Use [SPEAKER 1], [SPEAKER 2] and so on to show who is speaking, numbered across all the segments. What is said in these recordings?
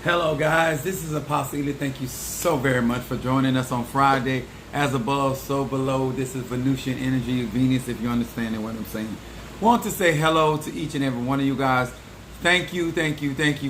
[SPEAKER 1] Hello guys, this is Apostle Ely. Thank you so very much for joining us on Friday. As above, so below. This is Venusian energy, Venus, if you're understanding what I'm saying. Want to say hello to each and every one of you guys. Thank you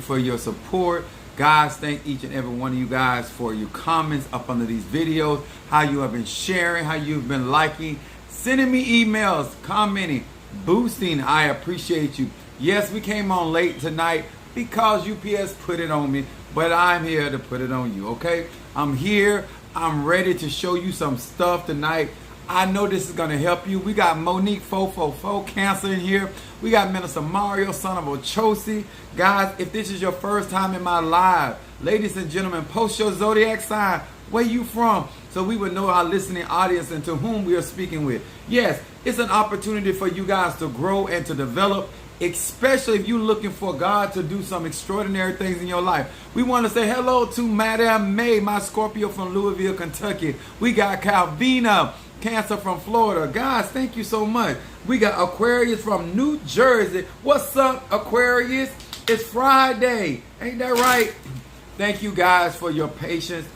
[SPEAKER 1] for your support. Guys, thank each and every one of you guys for your comments up under these videos, how you have been sharing, how you've been liking, sending me emails, commenting, boosting. I appreciate you. Yes, we came on late tonight because UPS put it on me, but I'm here to put it on you, okay? I'm here. I'm ready to show you some stuff tonight. I know this is going to help you. We got Monique 444 Cancer in here. We got Minister Mario, son of Ochosi. Guys, if this is your first time in my live, ladies and gentlemen, post your zodiac sign. Where you from? So we would know our listening audience and to whom we are speaking with. Yes, it's an opportunity for you guys to grow and to develop, especially if you're looking for God to do some extraordinary things in your life. We want to say hello to Madame May, my Scorpio from Louisville, Kentucky. We got Calvina, Cancer from Florida. Guys, thank you so much. We got Aquarius from New Jersey. What's up, Aquarius? It's Friday. Ain't that right? Thank you guys for your patience.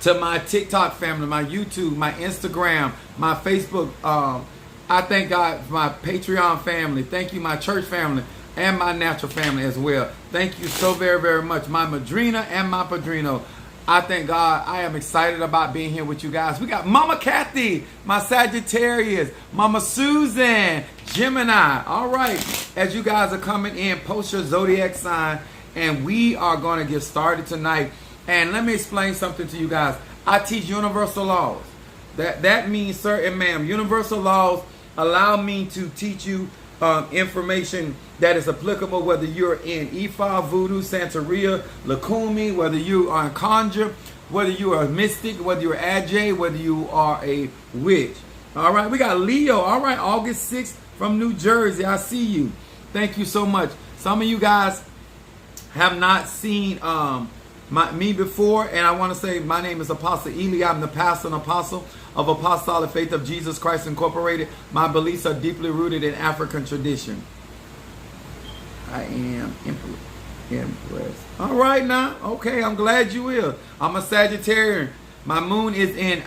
[SPEAKER 1] To my TikTok family, my YouTube, my Instagram, my Facebook, I thank God for my Patreon family. Thank you, my church family, and my natural family as well. Thank you so very, very much. My Madrina and my Padrino. I thank God. I am excited about being here with you guys. We got Mama Kathy, my Sagittarius, Mama Susan, Gemini. All right. As you guys are coming in, post your zodiac sign, and we are going to get started tonight. And let me explain something to you guys. I teach universal laws. That means, sir and ma'am, universal laws allow me to teach you information that is applicable whether you're in Ifa, Voodoo, Santeria, Lakumi, whether you are a conjure, whether you are a mystic, whether you're Ajay, whether you are a witch. All right, we got Leo. All right, August 6th from New Jersey. I see you. Thank you so much. Some of you guys have not seen me before, and I want to say my name is Apostle Ely. I'm the pastor and apostle of Apostolic Faith of Jesus Christ Incorporated. My beliefs are deeply rooted in African tradition. I am impressed. All right now. Okay, I'm glad you will. I'm a Sagittarian. My moon is in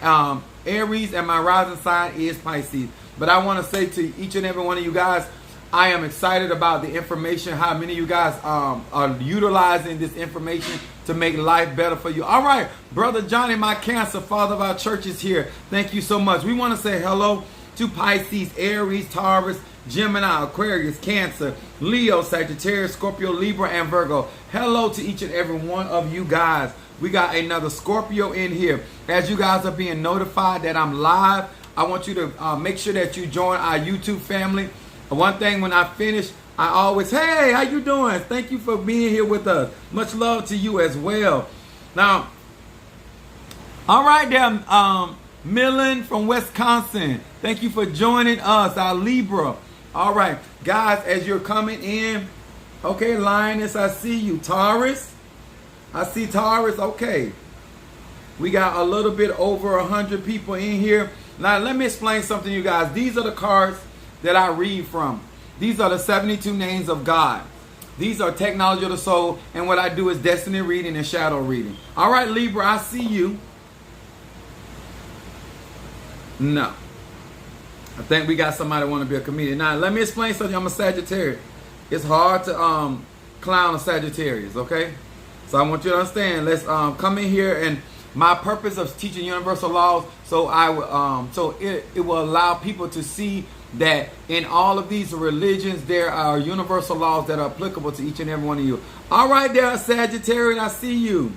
[SPEAKER 1] Aries and my rising sign is Pisces. But I want to say to each and every one of you guys, I am excited about the information, how many of you guys are utilizing this information to make life better for you. All right, Brother Johnny, my Cancer, father of our church, is here. Thank you so much. We want to say hello to Pisces, Aries, Taurus, Gemini, Aquarius, Cancer, Leo, Sagittarius, Scorpio, Libra, and Virgo. Hello to each and every one of you guys. We got another Scorpio in here. As you guys are being notified that I'm live, I want you to make sure that you join our YouTube family. One thing, when I finish, I always, hey, how you doing? Thank you for being here with us. Much love to you as well. Now, all right there, Millen from Wisconsin. Thank you for joining us, our Libra. All right, guys, as you're coming in, okay, Lioness, I see you. Taurus, I see Taurus, okay. We got a little bit over 100 people in here. Now, let me explain something to you guys. These are the cards that I read from. These are the 72 names of God. These are technology of the soul, and what I do is destiny reading and shadow reading. All right, Libra, I see you. No. I think we got somebody want to be a comedian. Now, let me explain something. I'm a Sagittarius. It's hard to clown a Sagittarius, okay? So I want you to understand. Let's come in here, and my purpose of teaching universal laws, so it will allow people to see that in all of these religions, there are universal laws that are applicable to each and every one of you. All right there, Sagittarian, I see you.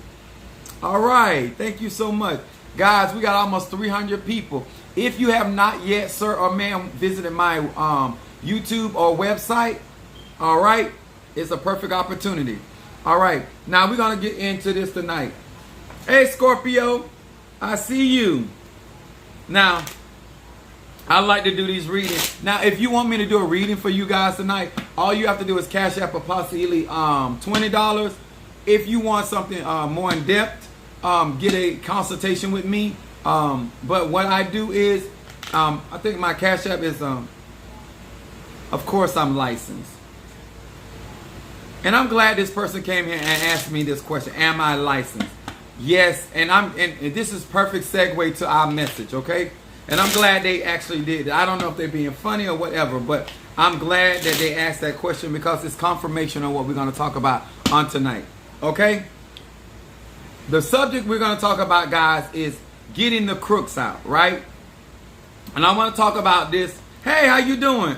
[SPEAKER 1] All right, thank you so much. Guys, we got almost 300 people. If you have not yet, sir or ma'am, visited my YouTube or website, all right, it's a perfect opportunity. All right, now we're going to get into this tonight. Hey, Scorpio, I see you. Now, I like to do these readings. Now, if you want me to do a reading for you guys tonight, all you have to do is Cash App Apostle Ely $20. If you want something more in depth, get a consultation with me. But what I do is, I think my Cash App is, of course I'm licensed. And I'm glad this person came here and asked me this question. Am I licensed? Yes. And this is perfect segue to our message, okay? And I'm glad they actually did. I don't know if they're being funny or whatever, but I'm glad that they asked that question because it's confirmation on what we're going to talk about on tonight, okay? The subject we're going to talk about, guys, is getting the crooks out, right? And I want to talk about this. Hey, how you doing?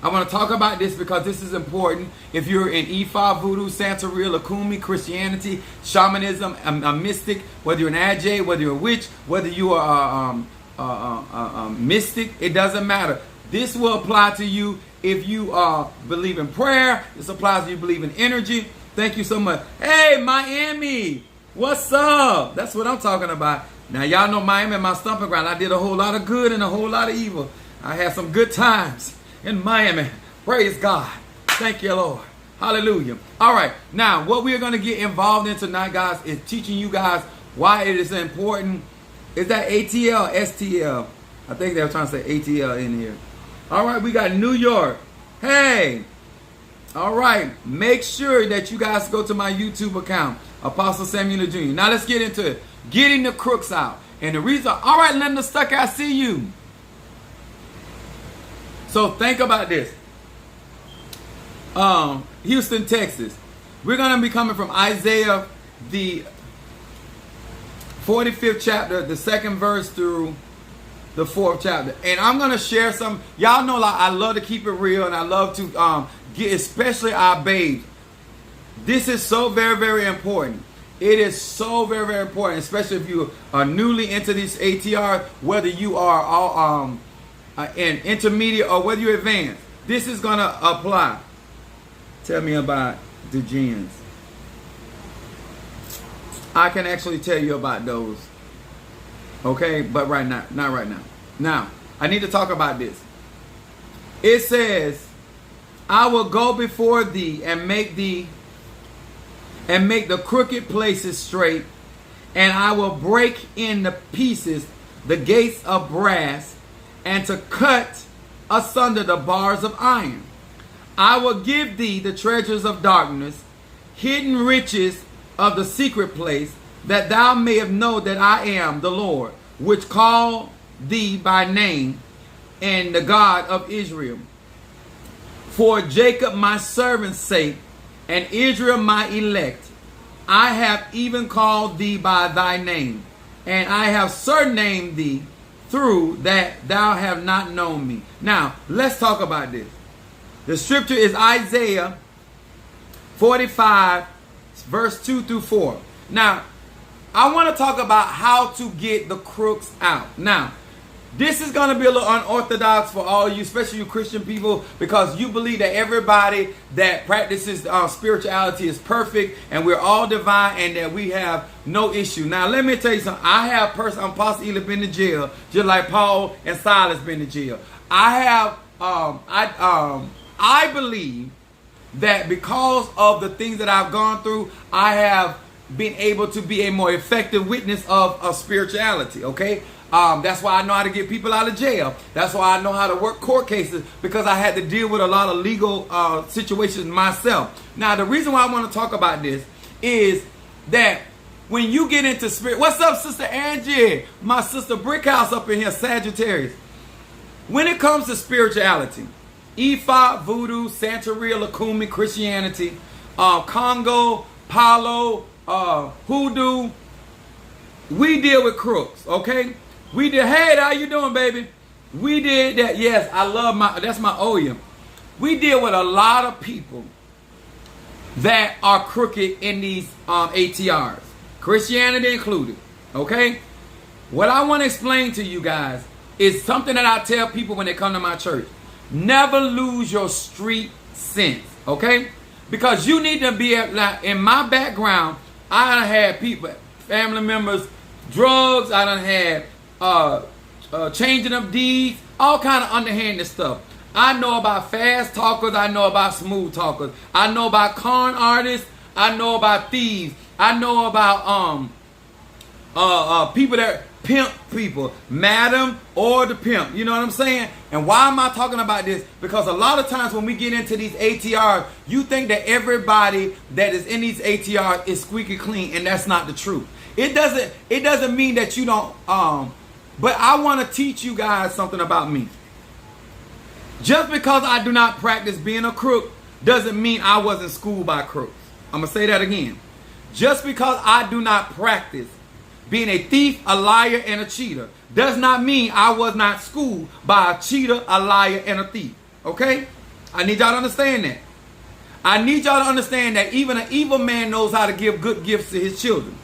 [SPEAKER 1] I want to talk about this because this is important. If you're in Ifa, Voodoo, Santeria, Lakumi, Christianity, Shamanism, a mystic, whether you're an Ajay, whether you're a witch, whether you are a mystic, it doesn't matter. This will apply to you if you believe in prayer. This applies to you believe in energy. Thank you so much. Hey, Miami, what's up? That's what I'm talking about. Now, y'all know Miami, my stomping ground. I did a whole lot of good and a whole lot of evil. I had some good times in Miami. Praise God. Thank you, Lord. Hallelujah. All right. Now, what we are going to get involved in tonight, guys, is teaching you guys why it is important. Is that ATL, STL? I think they were trying to say ATL in here. All right. We got New York. Hey. All right. Make sure that you guys go to my YouTube account, Apostle Samuel Jr. Now, let's get into it. Getting the crooks out. And the reason, all right, Linda Stuck, I see you. So think about this. Houston, Texas. We're going to be coming from Isaiah, the 45th chapter, the 2nd verse through the 4th chapter. And I'm going to share some. Y'all know, like, I love to keep it real, and I love to get, especially our babes. This is so very, very important. It is so very, very important, especially if you are newly into this ATR, whether you are all in intermediate or whether you're advanced. This is going to apply. Tell me about the gens. I can actually tell you about those. Okay, but right now, not right now. Now, I need to talk about this. It says, I will go before thee and make the crooked places straight, and I will break in the pieces the gates of brass, and to cut asunder the bars of iron. I will give thee the treasures of darkness, hidden riches of the secret place, that thou mayest know that I am the Lord, which call thee by name, and the God of Israel. For Jacob my servant's sake, and Israel my elect, I have even called thee by thy name, and I have surnamed thee, through that thou have not known me. Now, let's talk about this. The scripture is Isaiah 45, verse 2 through 4. Now, I want to talk about how to get the crooks out. Now, this is going to be a little unorthodox for all you, especially you Christian people, because you believe that everybody that practices spirituality is perfect and we're all divine and that we have no issue. Now, let me tell you something. I have I'm possibly been to jail, just like Paul and Silas been to jail. I believe that because of the things that I've gone through, I have been able to be a more effective witness of spirituality, okay? That's why I know how to get people out of jail. That's why I know how to work court cases, because I had to deal with a lot of legal situations myself. Now, the reason why I want to talk about this is that when you get into spirit, what's up, Sister Angie? My sister Brickhouse up in here, Sagittarius. When it comes to spirituality, Ifa, Voodoo, Santeria, Lakumi, Christianity, Congo, Palo, Hoodoo, we deal with crooks, okay? We did, hey, how you doing, baby? We did that, yes, I love that's my Oya. We deal with a lot of people that are crooked in these ATRs, Christianity included, okay? What I want to explain to you guys is something that I tell people when they come to my church. Never lose your street sense, okay? Because you need to be, like, in my background, I done had people, family members, drugs, I done had changing of deeds, all kind of underhanded stuff. I know about fast talkers, I know about smooth talkers, I know about con artists, I know about thieves, I know about people that pimp people, madam or the pimp. You know what I'm saying? And why am I talking about this? Because a lot of times when we get into these ATRs, you think that everybody that is in these ATRs is squeaky clean, and that's not the truth. It doesn't mean that you don't, but I want to teach you guys something about me. Just because I do not practice being a crook doesn't mean I wasn't schooled by crooks. I'm going to say that again. Just because I do not practice being a thief, a liar, and a cheater does not mean I was not schooled by a cheater, a liar, and a thief. Okay? I need y'all to understand that. I need y'all to understand that even an evil man knows how to give good gifts to his children.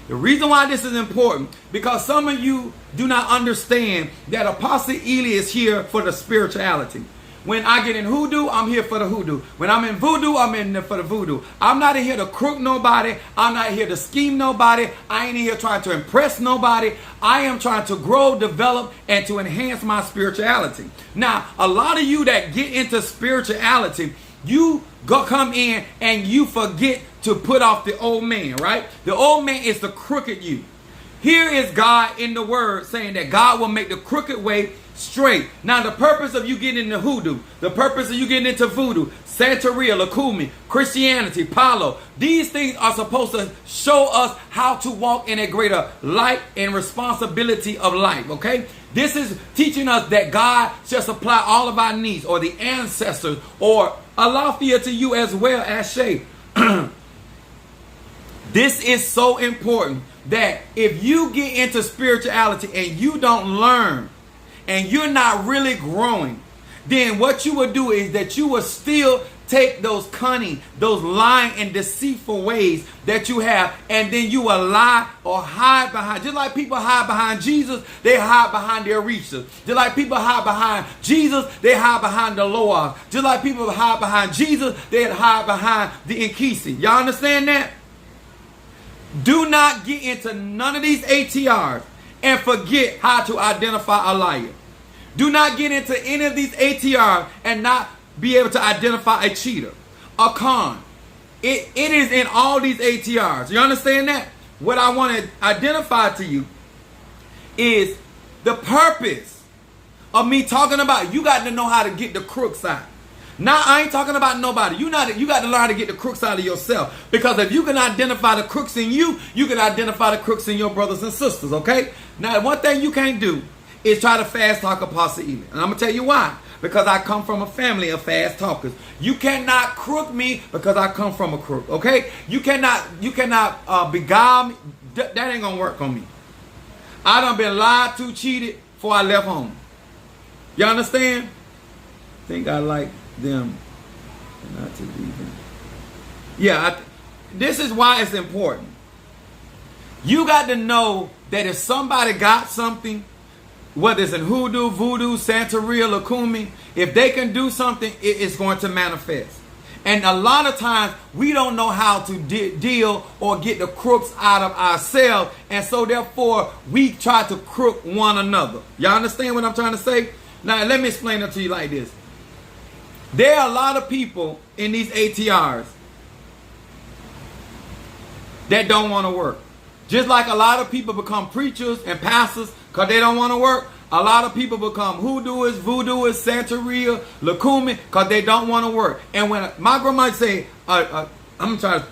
[SPEAKER 1] The reason why this is important, because some of you do not understand that Apostle Ely is here for the spirituality. When I get in hoodoo, I'm here for the hoodoo. When I'm in voodoo, I'm in there for the voodoo. I'm not in here to crook nobody. I'm not here to scheme nobody. I ain't in here trying to impress nobody. I am trying to grow, develop, and to enhance my spirituality. Now, a lot of you that get into spirituality, you come in and you forget to put off the old man, right? The old man is the crooked you. Here is God in the word saying that God will make the crooked way straight. Now, the purpose of you getting into hoodoo, the purpose of you getting into voodoo, Santeria, Lakumi, Christianity, Palo, these things are supposed to show us how to walk in a greater light and responsibility of life, okay? This is teaching us that God shall supply all of our needs, or the ancestors, or Alafia to you as well as Shay. This is so important that if you get into spirituality and you don't learn and you're not really growing, then what you will do is that you will still take those cunning, those lying and deceitful ways that you have, and then you will lie or hide behind. Just like people hide behind Jesus, they hide behind their reachers. Just like people hide behind Jesus, they hide behind the Loa. Just like people hide behind Jesus, they hide behind the Inkisi. Y'all understand that? Do not get into none of these ATRs and forget how to identify a liar. Do not get into any of these ATRs and not be able to identify a cheater, a con. It is in all these ATRs. You understand that? What I want to identify to you is the purpose of me talking about you got to know how to get the crooks out. Now, I ain't talking about nobody. You got to learn how to get the crooks out of yourself. Because if you can identify the crooks in you, you can identify the crooks in your brothers and sisters, okay? Now, one thing you can't do is try to fast talk Apostle Ely. And I'm going to tell you why. Because I come from a family of fast talkers. You cannot crook me because I come from a crook, okay? You cannot beguile me. That ain't going to work on me. I done been lied to, cheated before I left home. You understand? Think I like them not to leave them. Yeah, this is why it's important. You got to know that if somebody got something, whether it's in hoodoo, voodoo, Santeria, Lakumi, if they can do something, it's going to manifest. And a lot of times we don't know how to deal or get the crooks out of ourselves, and so therefore we try to crook one another. Y'all understand what I'm trying to say? Now let me explain it to you like this. There are a lot of people in these ATRs that don't want to work. Just like a lot of people become preachers and pastors because they don't want to work. A lot of people become hoodooists, voodooists, Santeria, Lakumi because they don't want to work. And when my grandma say, I'm trying to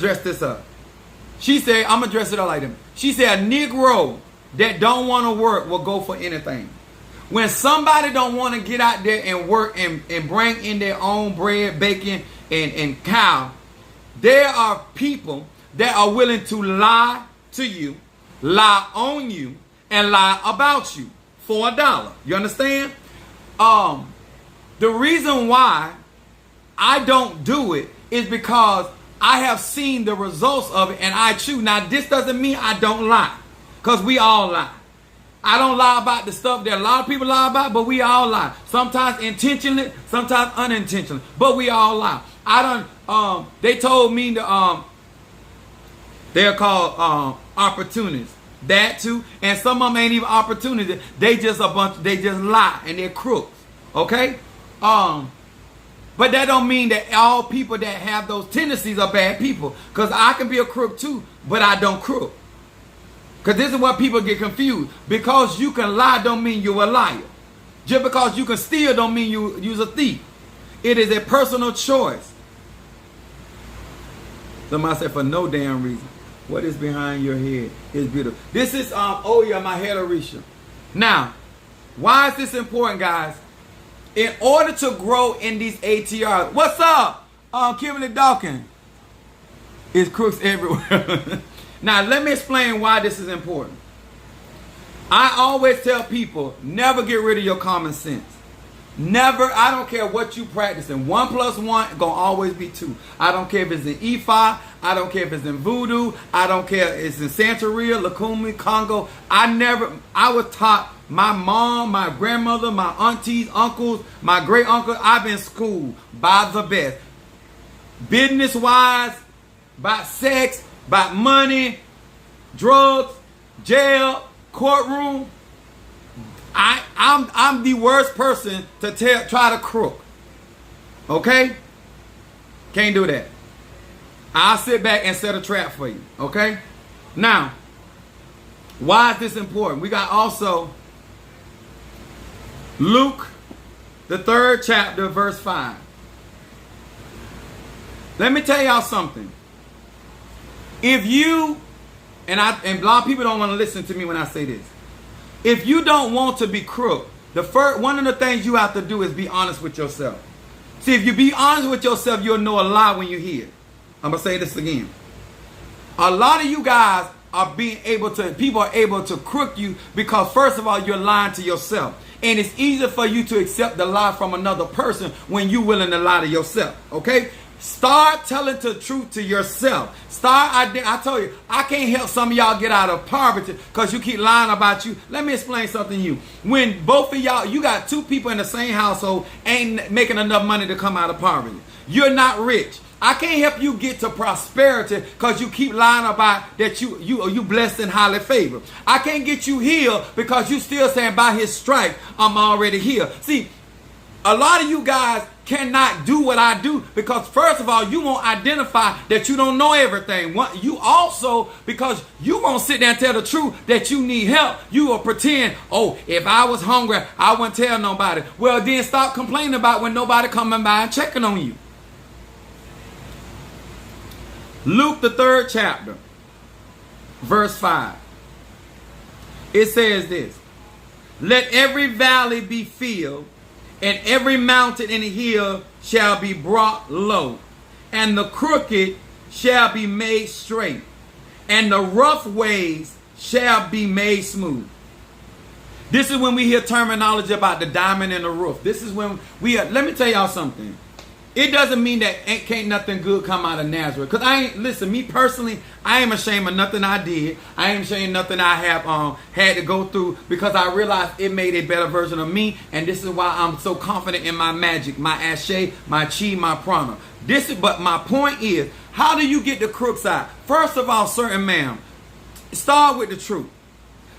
[SPEAKER 1] dress this up. She said, I'm going to dress it up like them. She said, a Negro that don't want to work will go for anything. When somebody don't want to get out there and work and bring in their own bread, bacon, and cow, there are people that are willing to lie to you, lie on you, and lie about you for $1. You understand? The reason why I don't do it is because I have seen the results of it and I choose. Now, this doesn't mean I don't lie, because we all lie. I don't lie about the stuff that a lot of people lie about, but we all lie. Sometimes intentionally, sometimes unintentionally, but we all lie. They told me they're called opportunists. That too, and some of them ain't even opportunities. They just lie and they're crooks. Okay? But that don't mean that all people that have those tendencies are bad people. Because I can be a crook too, but I don't crook. Because this is what people get confused. Because you can lie don't mean you're a liar. Just because you can steal don't mean you're a thief. It is a personal choice. Somebody said for no damn reason. What is behind your head is beautiful. This is my head Orisha. Now, why is this important, guys? In order to grow in these ATRs. What's up? Kimberly Dawkins. It's crooks everywhere. Now, let me explain why this is important. I always tell people, never get rid of your common sense. Never, I don't care what you practicing. 1 + 1 gonna always be 2. I don't care if it's in Ifa. I don't care if it's in Voodoo. I don't care if it's in Santeria, Lakumi, Congo. I was taught, my mom, my grandmother, my aunties, uncles, my great uncle, I've been schooled by the best. Business-wise, about sex, about money, drugs, jail, courtroom. I'm the worst person to try to crook. Okay? Can't do that. I'll sit back and set a trap for you. Okay? Now, why is this important? We got also Luke, the 3rd chapter, verse 5. Let me tell y'all something. If you, and a lot of people don't want to listen to me when I say this. If you don't want to be crook, one of the things you have to do is be honest with yourself. See, if you be honest with yourself, you'll know a lie when you hear it. I'm going to say this again. A lot of you guys people are able to crook you because, first of all, you're lying to yourself. And it's easier for you to accept the lie from another person when you're willing to lie to yourself. Okay? Start telling the truth to yourself. I told you, I can't help some of y'all get out of poverty because you keep lying about you. Let me explain something to you. When both of y'all, you got 2 people in the same household, ain't making enough money to come out of poverty. You're not rich. I can't help you get to prosperity because you keep lying about that you blessed and highly favored. I can't get you healed because you still saying by his stripes, I'm already healed. See, a lot of you guys cannot do what I do because, first of all, you won't identify that you don't know everything. You also, because you won't sit there and tell the truth that you need help, you will pretend, oh, if I was hungry, I wouldn't tell nobody. Well, then stop complaining about when nobody coming by and checking on you. Luke, the 3rd chapter, verse 5. It says this: let every valley be filled, and every mountain and hill shall be brought low, and the crooked shall be made straight, and the rough ways shall be made smooth. This is when we hear terminology about the diamond in the roof. This is when let me tell y'all something. It doesn't mean that can't nothing good come out of Nazareth. Because listen, me personally, I ain't ashamed of nothing I did. I ain't ashamed of nothing I have had to go through, because I realized it made a better version of me. And this is why I'm so confident in my magic, my ashe, my chi, my prana. But my point is, how do you get the crooks out? First of all, sir and ma'am, start with the truth.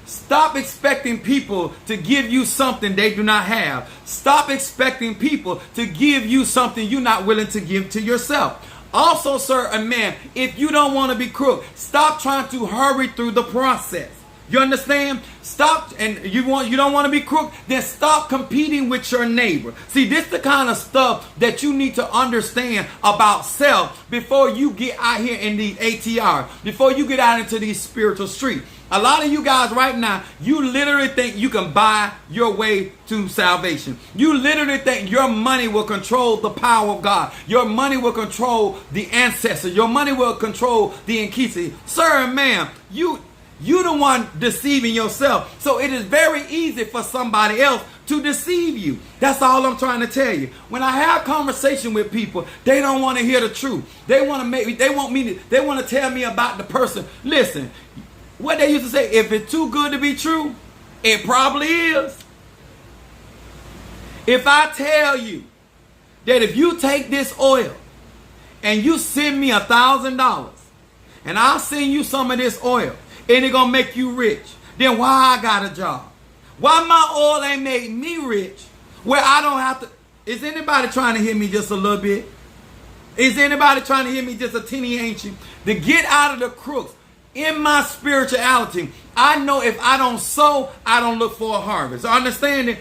[SPEAKER 1] Stop expecting people to give you something they do not have. Stop expecting people to give you something you're not willing to give to yourself. Also, sir and ma'am, if you don't want to be crook, stop trying to hurry through the process. You understand? Stop, and you don't want to be crook, then stop competing with your neighbor. See, this is the kind of stuff that you need to understand about self before you get out here in these ATR, before you get out into these spiritual streets. A lot of you guys right now, you literally think you can buy your way to salvation. You literally think your money will control the power of God. Your money will control the ancestor. Your money will control the Nkisi. Sir and ma'am, you the one deceiving yourself. So it is very easy for somebody else to deceive you. That's all I'm trying to tell you. When I have conversation with people, they don't want to hear the truth. They want to tell me about the person. Listen, what they used to say, if it's too good to be true, it probably is. If I tell you that if you take this oil and you send me $1,000 and I'll send you some of this oil and it's going to make you rich, then why I got a job? Why my oil ain't made me rich where I don't have to? Is anybody trying to hear me just a little bit? Is anybody trying to hear me just a teeny ancient? To get out of the crooks. in my spirituality, I know if I don't sow, I don't look for a harvest. Understand it?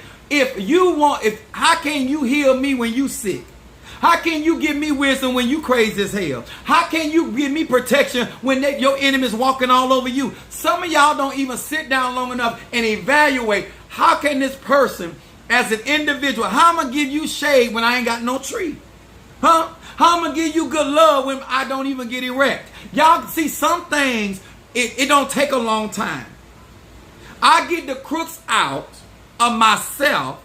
[SPEAKER 1] How can you heal me when you sick? How can you give me wisdom when you crazy as hell? How can you give me protection when your enemy's walking all over you? Some of y'all don't even sit down long enough and evaluate, how can this person as an individual, how am I going to give you shade when I ain't got no tree? Huh? How am I going to give you good love when I don't even get erect? Y'all see, some things, it don't take a long time. I get the crooks out of myself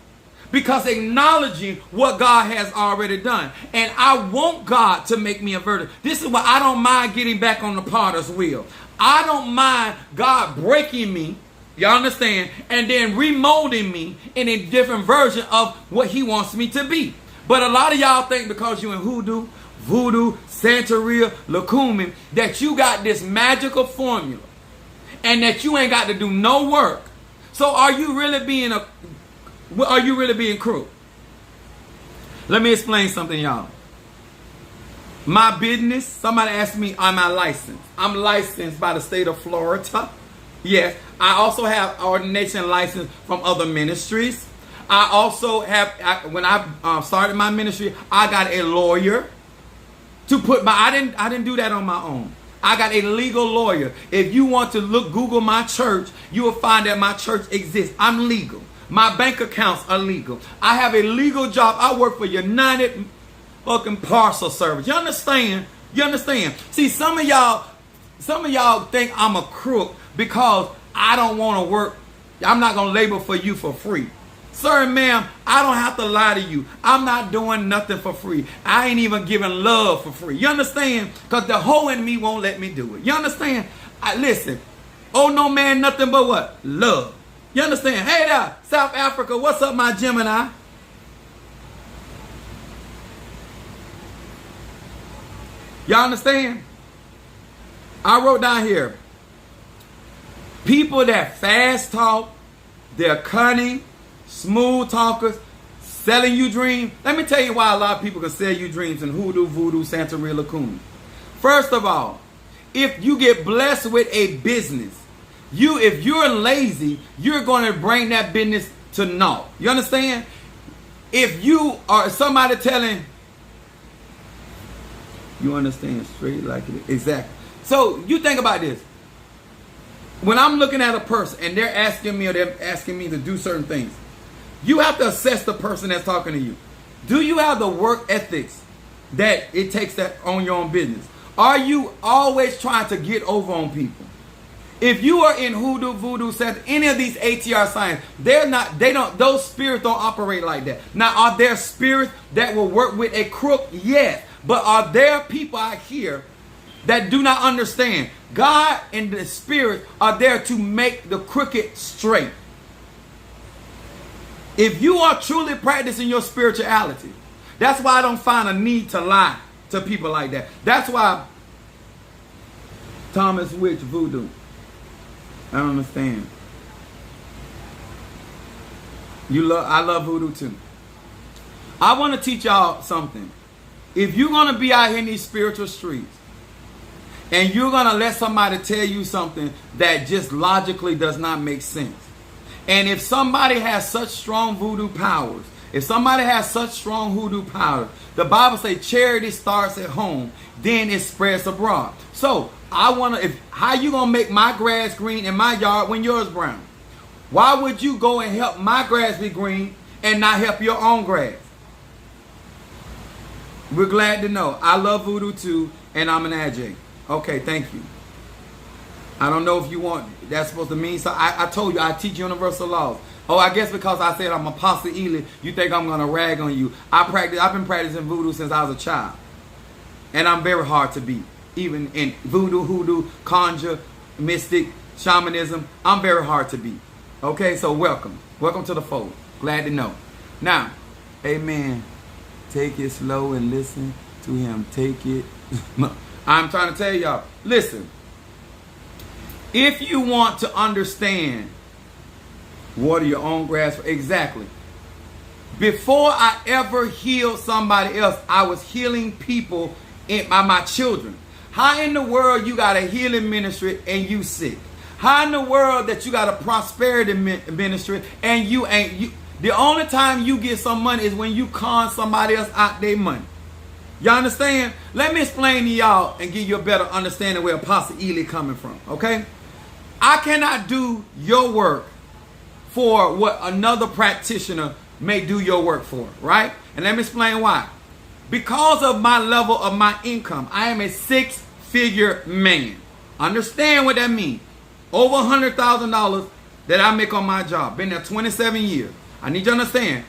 [SPEAKER 1] because acknowledging what God has already done. And I want God to make me a verdict. This is why I don't mind getting back on the potter's wheel. I don't mind God breaking me, you understand, and then remolding me in a different version of what he wants me to be. But a lot of y'all think because you're in hoodoo, voodoo, Santeria, Lukumi, that you got this magical formula and that you ain't got to do no work. So are you really being crook? Let me explain something, y'all. My business, somebody asked me, am I licensed? I'm licensed by the state of Florida. Yes. I also have ordination license from other ministries. I also have, when I started my ministry, I got a lawyer to put I didn't do that on my own. I got a legal lawyer. If you want to Google my church, you will find that my church exists. I'm legal. My bank accounts are legal. I have a legal job. I work for United fucking Parcel Service. You understand? You understand? See, some of y'all think I'm a crook because I don't want to work. I'm not going to labor for you for free. Sir and ma'am, I don't have to lie to you. I'm not doing nothing for free. I ain't even giving love for free. You understand? Because the hoe in me won't let me do it. You understand? Listen. Oh, no man, nothing but what? Love. You understand? Hey there, South Africa. What's up, my Gemini? Y'all understand? I wrote down here. People that fast talk, they're cunning, smooth talkers, selling you dreams. Let me tell you why a lot of people can sell you dreams in hoodoo, voodoo, Santeria, Lukumi. First of all, if you get blessed with a business, if you're lazy, you're going to bring that business to naught. You understand? If you are somebody telling, you understand, straight like it is. Exactly. So you think about this. When I'm looking at a person and they're asking me to do certain things, you have to assess the person that's talking to you. Do you have the work ethics that it takes that on your own business? Are you always trying to get over on people? If you are in hoodoo, voodoo, any of these ATR signs, those spirits don't operate like that. Now, are there spirits that will work with a crook? Yes. But are there people out here that do not understand? God and the spirit are there to make the crooked straight. If you are truly practicing your spirituality, that's why I don't find a need to lie to people like that. That's why Thomas Witch Voodoo. I don't understand. I love voodoo too. I want to teach y'all something. If you're going to be out here in these spiritual streets and you're going to let somebody tell you something that just logically does not make sense, and if somebody has such strong voodoo powers, the Bible says charity starts at home, then it spreads abroad. So how you gonna make my grass green in my yard when yours brown? Why would you go and help my grass be green and not help your own grass? We're glad to know. I love voodoo too, and I'm an adjunct. Okay, thank you. I don't know if you want, that's supposed to mean, so I told you I teach universal laws. Oh, I guess because I said I'm Apostle Ely, you think I'm going to rag on you. I've been practicing voodoo since I was a child. And I'm very hard to beat. Even in voodoo, hoodoo, conjure, mystic, shamanism, I'm very hard to beat. Okay, so welcome. Welcome to the fold. Glad to know. Now, amen. Take it slow and listen to him. Take it. I'm trying to tell y'all, listen. If you want to understand water your own grass, exactly. Before I ever healed somebody else, I was healing people by my children. How in the world you got a healing ministry and you sick? How in the world that you got a prosperity ministry and you ain't? The only time you get some money is when you con somebody else out their money. Y'all understand? Let me explain to y'all and give you a better understanding where Apostle Ely coming from, okay? I cannot do your work for what another practitioner may do your work for, right? And let me explain why. Because of my level of my income, I am a six-figure man. Understand what that means. Over $100,000 that I make on my job. Been there 27 years. I need you to understand.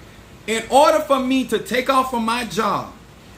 [SPEAKER 1] In order for me to take off from my job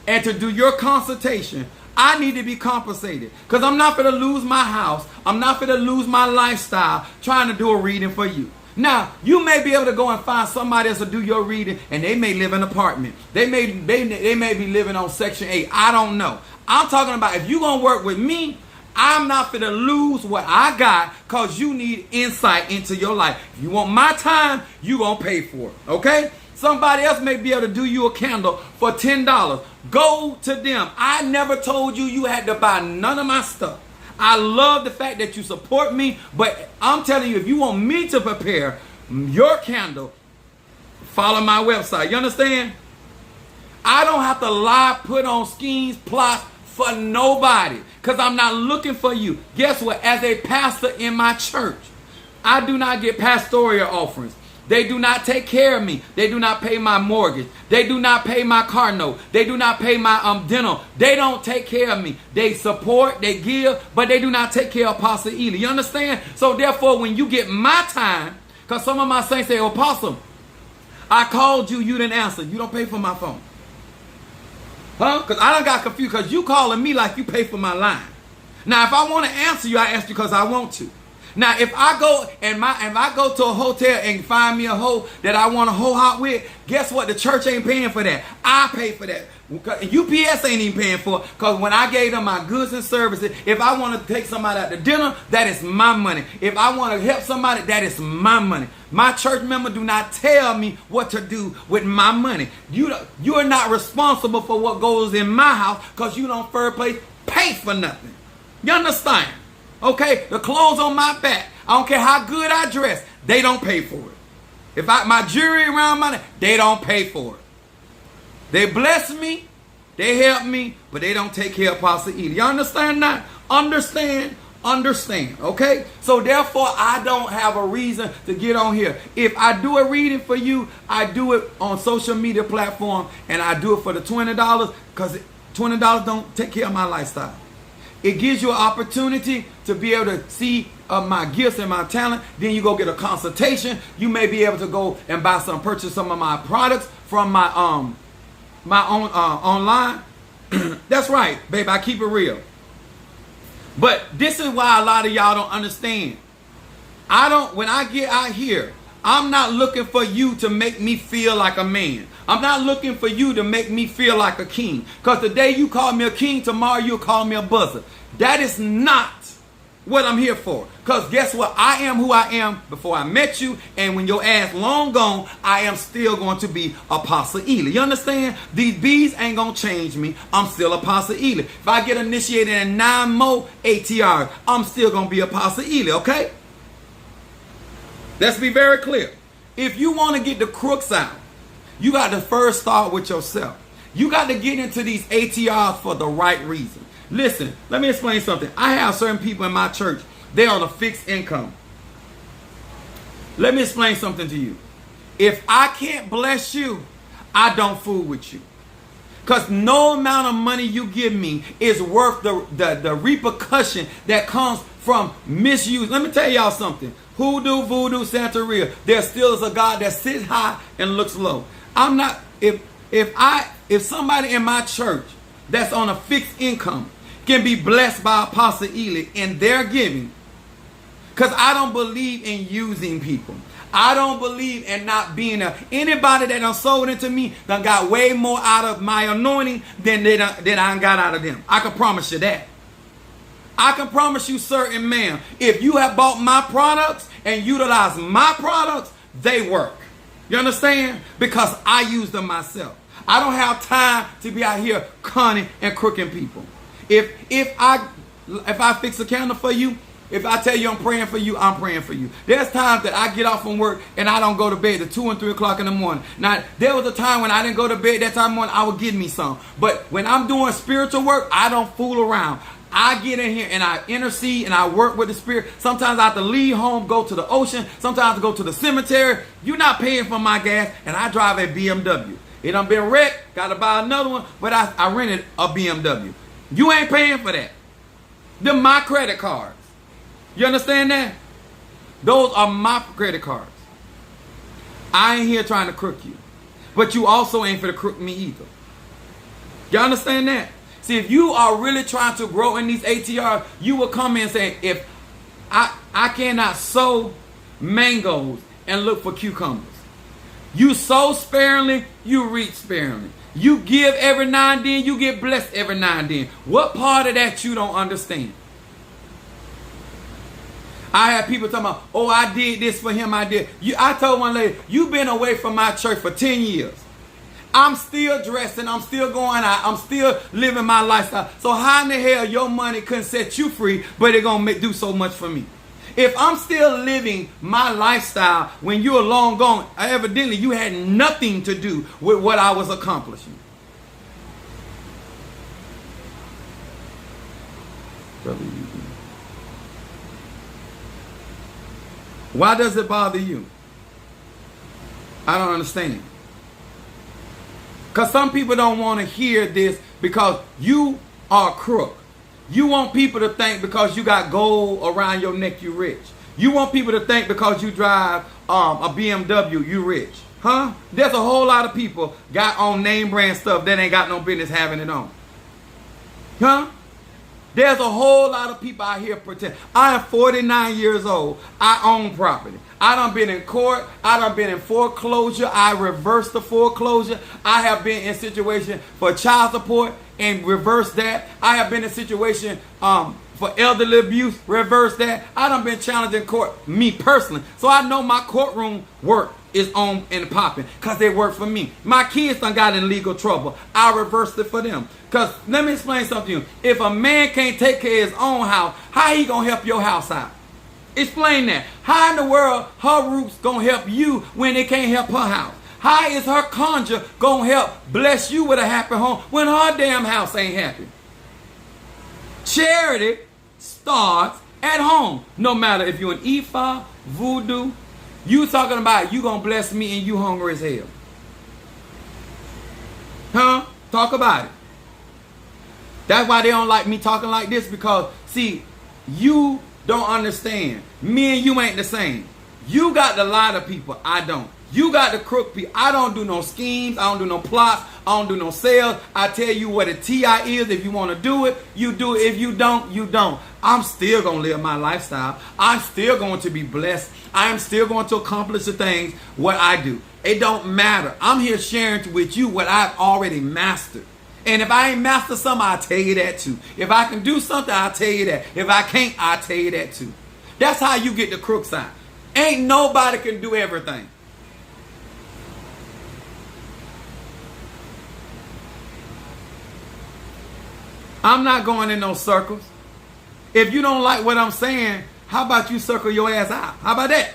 [SPEAKER 1] and to do your consultation, I need to be compensated. Because I'm not going to lose my house. I'm not going to lose my lifestyle trying to do a reading for you. Now, you may be able to go and find somebody else to do your reading, and they may live in an apartment. They may be living on Section 8. I don't know. I'm talking about if you're going to work with me, I'm not going to lose what I got because you need insight into your life. If you want my time, you're going to pay for it. Okay? Somebody else may be able to do you a candle for $10. Go to them. I never told you you had to buy none of my stuff. I love the fact that you support me, but I'm telling you, if you want me to prepare your candle, follow my website. You understand? I don't have to lie, put on schemes, plots for nobody, because I'm not looking for you. Guess what? As a pastor in my church, I do not get pastoral offerings. They do not take care of me. They do not pay my mortgage. They do not pay my car note. They do not pay my dental. They don't take care of me. They support, they give, but they do not take care of Apostle Ely. You understand? So therefore, when you get my time, because some of my saints say, Apostle, I called you, you didn't answer. You don't pay for my phone. Huh? Because I done got confused because you calling me like you pay for my line. Now, if I want to answer you, I ask you because I want to. Now, if I go to a hotel and find me a hoe that I want to hoe hop with, guess what? The church ain't paying for that. I pay for that. UPS ain't even paying for it because when I gave them my goods and services, if I want to take somebody out to dinner, that is my money. If I want to help somebody, that is my money. My church member do not tell me what to do with my money. You are not responsible for what goes in my house because you don't first place pay for nothing. You understand? Okay, the clothes on my back, I don't care how good I dress, they don't pay for it. If my jewelry around my neck, they don't pay for it. They bless me, they help me, but they don't take care of Apostle Ely. You understand that? Understand, okay? So therefore, I don't have a reason to get on here. If I do a reading for you, I do it on social media platform, and I do it for the $20 because $20 don't take care of my lifestyle. It gives you an opportunity to be able to see my gifts and my talent. Then you go get a consultation. You may be able to go and purchase some of my products from my own online. That's right, babe. I keep it real. But this is why a lot of y'all don't understand. When I get out here, I'm not looking for you to make me feel like a man. I'm not looking for you to make me feel like a king. Because today you call me a king, tomorrow you'll call me a buzzer. That is not what I'm here for. Because guess what? I am who I am before I met you. And when your ass long gone, I am still going to be Apostle Ely. You understand? These bees ain't going to change me. I'm still Apostle Ely. If I get initiated in 9 more ATRs, I'm still going to be Apostle Ely, okay? Let's be very clear. If you want to get the crooks out, you got to first start with yourself. You got to get into these ATRs for the right reason. Listen, let me explain something. I have certain people in my church, they're on a fixed income. Let me explain something to you. If I can't bless you, I don't fool with you. Because no amount of money you give me is worth the repercussion that comes from misuse. Let me tell y'all something. Hoodoo, voodoo, Santeria, there still is a God that sits high and looks low. I'm not, if somebody in my church that's on a fixed income can be blessed by Apostle Ely in their giving, because I don't believe in using people. I don't believe in not being anybody that done sold into me done got way more out of my anointing than I got out of them. I can promise you that. I can promise you, sir and ma'am, if you have bought my products and utilize my products, they work. You understand? Because I use them myself. I don't have time to be out here conning and crooking people. If I if I fix a candle for you, if I tell you I'm praying for you, I'm praying for you. There's times that I get off from work and I don't go to bed at 2 and 3 o'clock in the morning. Now, there was a time when I didn't go to bed that time of morning, I would get me some. But when I'm doing spiritual work, I don't fool around. I get in here and I intercede and I work with the Spirit. Sometimes I have to leave home, go to the ocean. Sometimes I go to the cemetery. You're not paying for my gas, and I drive a BMW. It done been wrecked, got to buy another one, but I rented a BMW. You ain't paying for that. Them my credit cards. You understand that? Those are my credit cards. I ain't here trying to crook you. But you also ain't for to crook me either. You understand that? See, if you are really trying to grow in these ATRs, you will come in and say, if I cannot sow mangoes and look for cucumbers. You sow sparingly, you reap sparingly. You give every now and then, you get blessed every now and then. What part of that you don't understand? I have people talking about, oh, I did this for him, I did. I told one lady, you've been away from my church for 10 years. I'm still dressing, I'm still going out, I'm still living my lifestyle. So how in the hell your money couldn't set you free, but it gonna do so much for me? If I'm still living my lifestyle when you're long gone, evidently you had nothing to do with what I was accomplishing. Why does it bother you? I don't understand. Because some people don't want to hear this because you are a crook. You want people to think because you got gold around your neck you rich. You want people to think because you drive a BMW you rich. Huh? There's a whole lot of people got on name brand stuff that ain't got no business having it on. Huh? There's a whole lot of people out here pretend. I am 49 years old. I own property. I done been in court. I done been in foreclosure. I reversed the foreclosure. I have been in situation for child support and reversed that. I have been in situation for elderly abuse, reverse that. I done been challenged in court, me personally. So I know my courtroom work is on and popping because they work for me. My kids done got in legal trouble. I reversed it for them. Because let me explain something to you. If a man can't take care of his own house, how he gonna help your house out? Explain that. How in the world her roots gonna help you when they can't help her house? How is her conjure gonna help bless you with a happy home when her damn house ain't happy? Charity starts at home. No matter if you're an Ifa, voodoo, you talking about you gonna bless me and you hungry as hell. Huh? Talk about it. That's why they don't like me talking like this, because see, you don't understand. Me and you ain't the same. You got the lie to people. I don't. You got the crook people. I don't do no schemes. I don't do no plots. I don't do no sales. I tell you what a TI is. If you want to do it, you do it. If you don't, you don't. I'm still going to live my lifestyle. I'm still going to be blessed. I'm still going to accomplish the things what I do. It don't matter. I'm here sharing with you what I've already mastered. And if I ain't master something, I'll tell you that too. If I can do something, I'll tell you that. If I can't, I'll tell you that too. That's how you get the crooks out. Ain't nobody can do everything. I'm not going in those circles. If you don't like what I'm saying, how about you circle your ass out? How about that?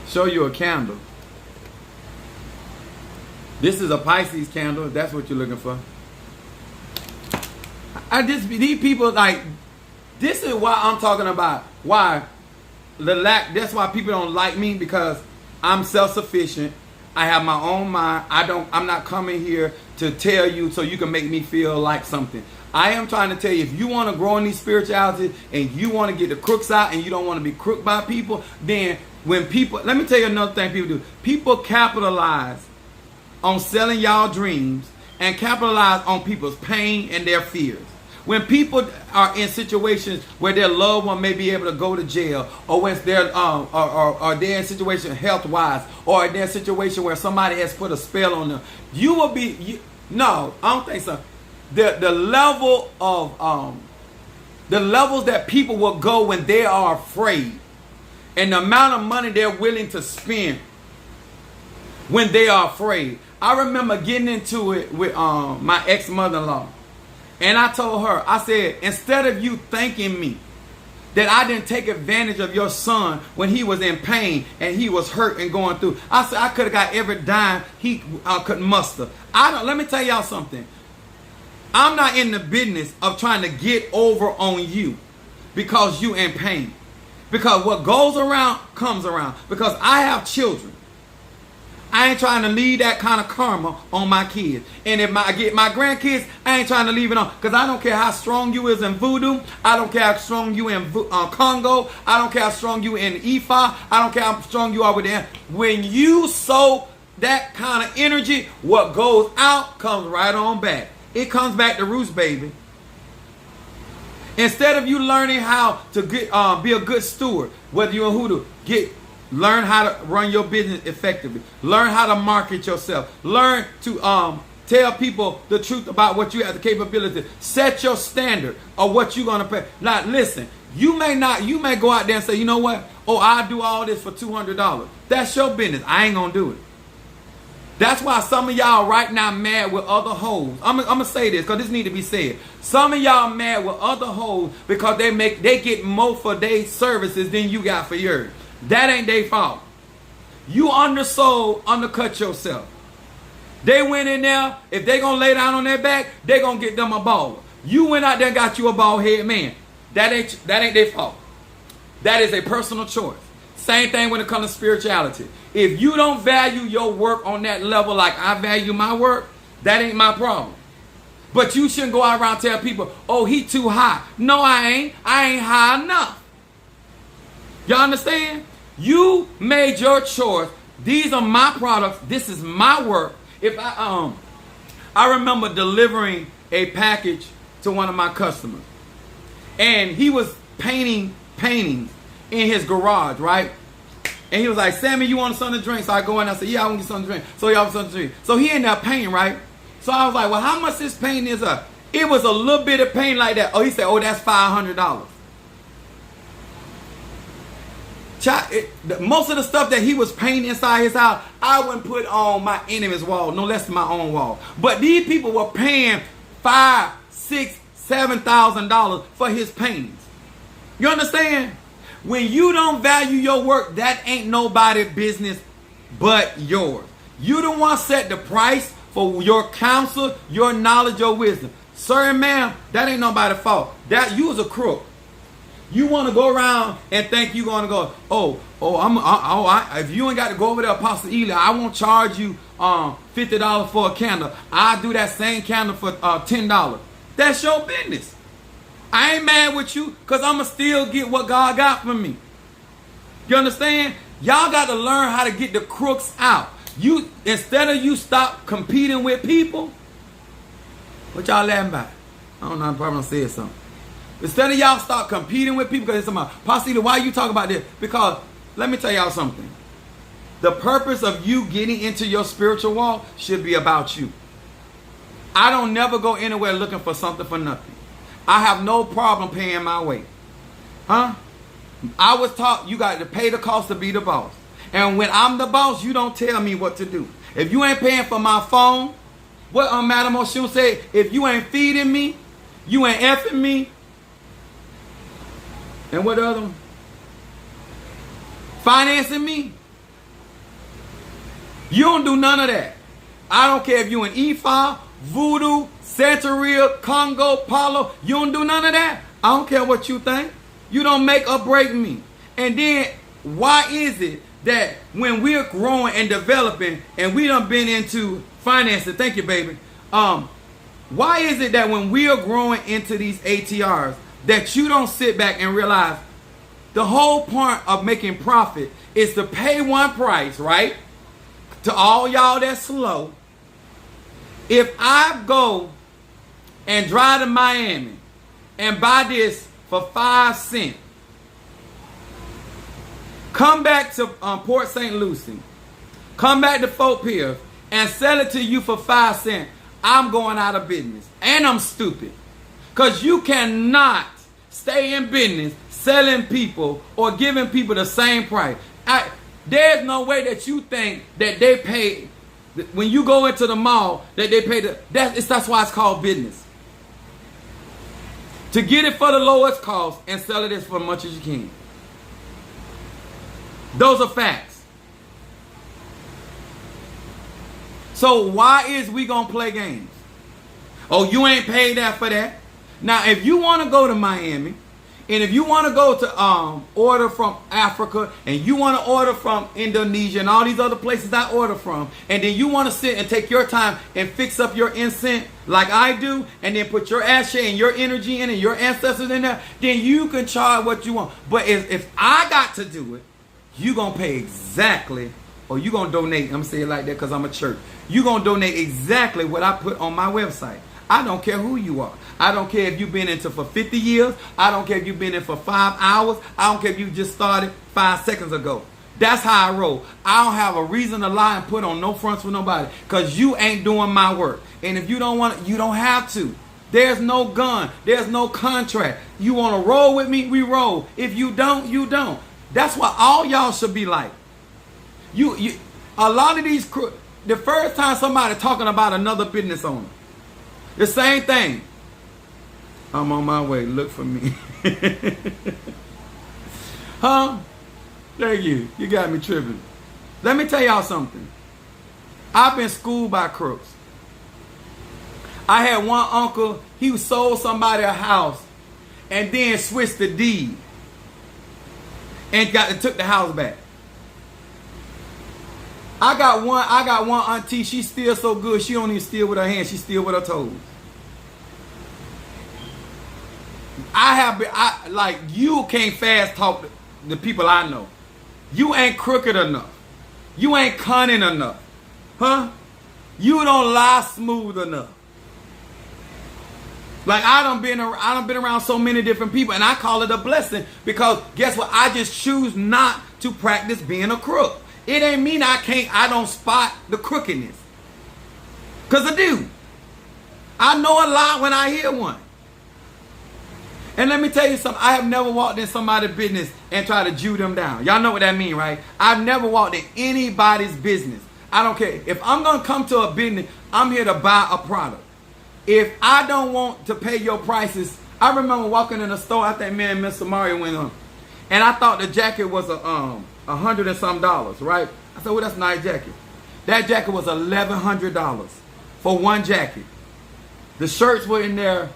[SPEAKER 1] Show you a candle. This is a Pisces candle, if that's what you're looking for. These people, like, this is why I'm talking about why that's why people don't like me, because I'm self-sufficient. I have my own mind. I'm not coming here to tell you so you can make me feel like something. I am trying to tell you, if you want to grow in these spirituality and you want to get the crooks out and you don't want to be crooked by people, then when people, let me tell you another thing people do. People capitalize on selling y'all dreams and capitalize on people's pain and their fears. When people are in situations where their loved one may be able to go to jail, or when they're or they're in a situation health-wise, or they're in a situation where somebody has put a spell on them, you will be no, I don't think so. The level of the levels that people will go when they are afraid, and the amount of money they're willing to spend when they are afraid. I remember getting into it with my ex-mother-in-law. And I told her, I said, instead of you thanking me that I didn't take advantage of your son when he was in pain and he was hurt and going through, I said I could have got every dime he could muster. Let me tell y'all something. I'm not in the business of trying to get over on you because you in pain. Because what goes around comes around. Because I have children. I ain't trying to leave that kind of karma on my kids. And if I get my grandkids, I ain't trying to leave it on. Because I don't care how strong you is in voodoo. I don't care how strong you in Congo. I don't care how strong you in Ifa. I don't care how strong you are with them. When you sow that kind of energy, what goes out comes right on back. It comes back to roots, baby. Instead of you learning how to get, be a good steward, whether you're in hoodoo, learn how to run your business effectively. Learn how to market yourself. Learn to tell people the truth about what you have the capability. Set your standard of what you're gonna pay. Now listen, you may go out there and say, you know what? Oh, I'll do all this for $200. That's your business. I ain't gonna do it. That's why some of y'all right now mad with other hoes. I'm gonna say this because this need to be said. Some of y'all mad with other hoes because they get more for their services than you got for yours. That ain't their fault. You undercut yourself. They went in there. If they gonna lay down on their back, they gonna get them a baller. You went out there and got you a bald head man. That ain't their fault. That is a personal choice. Same thing when it comes to spirituality. If you don't value your work on that level like I value my work, that ain't my problem. But you shouldn't go out around and tell people, oh, he too high. No, I ain't. I ain't high enough. Y'all understand? You made your choice. These are my products. This is my work. If I remember delivering a package to one of my customers, and he was painting paintings in his garage, right? And he was like, Sammy, you want something to drink? So I go in and I said, yeah, I want to get something to drink. So y'all want something to drink. So he ended up painting, right? So I was like, well, how much this painting is up? It was a little bit of paint like that. Oh, he said, oh, that's $500. Most of the stuff that he was painting inside his house, I wouldn't put on my enemy's wall, no less than my own wall. But these people were paying $5,000, $6,000, $7,000 for his paintings. You understand? When you don't value your work, that ain't nobody's business but yours. You the one set the price for your counsel, your knowledge, your wisdom. Sir and ma'am, that ain't nobody's fault. That you was a crook. You want to go around and think you're going to go, if you ain't got to go over there, Apostle Eli, I won't charge you $50 for a candle. I'll do that same candle for $10. That's your business. I ain't mad with you because I'm going to still get what God got for me. You understand? Y'all got to learn how to get the crooks out. Instead of you stop competing with people, what y'all laughing about? I don't know, I'm probably going to say something. Instead of y'all stop competing with people, because it's somebody, Pastor, why you talking about this? Because let me tell y'all something. The purpose of you getting into your spiritual walk should be about you. I don't never go anywhere looking for something for nothing. I have no problem paying my way. Huh? I was taught you got to pay the cost to be the boss. And when I'm the boss, you don't tell me what to do. If you ain't paying for my phone, what Madam Oshun said, if you ain't feeding me, you ain't effing me. And what other one? Financing me. You don't do none of that. I don't care if you in Ifa, Voodoo, Santeria, Congo, Palo. You don't do none of that. I don't care what you think. You don't make or break me. And then why is it that when we're growing and developing and we done been into financing, thank you, baby. Why is it that when we are growing into these ATRs that you don't sit back and realize the whole point of making profit is to pay one price, right? To all y'all that's slow. If I go and drive to Miami and buy this for 5 cents, come back to Port St. Lucie, come back to Fort Pierce and sell it to you for 5 cents, I'm going out of business. And I'm stupid. Because you cannot stay in business selling people or giving people the same price. There's no way that you think that they pay When you go into the mall, that they pay that's why it's called business. To get it for the lowest cost and sell it as for as much as you can. Those are facts. So why is we gonna play games? Oh, you ain't paid that for that. Now, if you want to go to Miami, and if you want to go to order from Africa, and you want to order from Indonesia and all these other places I order from, and then you want to sit and take your time and fix up your incense like I do, and then put your ashes and your energy in and your ancestors in there, then you can charge what you want. But if I got to do it, you gonna pay exactly, or you gonna donate. I'm gonna say it like that because I'm a church. You gonna donate exactly what I put on my website. I don't care who you are. I don't care if you've been into for 50 years. I don't care if you've been in for 5 hours. I don't care if you just started 5 seconds ago. That's how I roll. I don't have a reason to lie and put on no fronts for nobody, because you ain't doing my work. And if you don't want it, you don't have to. There's no gun. There's no contract. You want to roll with me, we roll. If you don't, you don't. That's what all y'all should be like. You a lot of these, the first time somebody talking about another business owner, the same thing. I'm on my way. Look for me. Huh? Thank you. You got me tripping. Let me tell y'all something. I've been schooled by crooks. I had one uncle. He sold somebody a house and then switched the deed and took the house back. I got one auntie. She steals so good. She don't even steal with her hands. She steal with her toes. Like, you can't fast talk the people I know. You ain't crooked enough. You ain't cunning enough. Huh? You don't lie smooth enough. Like, I done been around so many different people, and I call it a blessing, because guess what? I just choose not to practice being a crook. It ain't mean I don't spot the crookedness. Because I do. I know a lie when I hear one. And let me tell you something. I have never walked in somebody's business and tried to Jew them down. Y'all know what that means, right? I've never walked in anybody's business. I don't care. If I'm going to come to a business, I'm here to buy a product. If I don't want to pay your prices, I remember walking in a store. I think me and Mr. Mario went on, and I thought the jacket was $100 and some, right? I said, well, that's a nice jacket. That jacket was $1,100 for one jacket. The shirts were in there.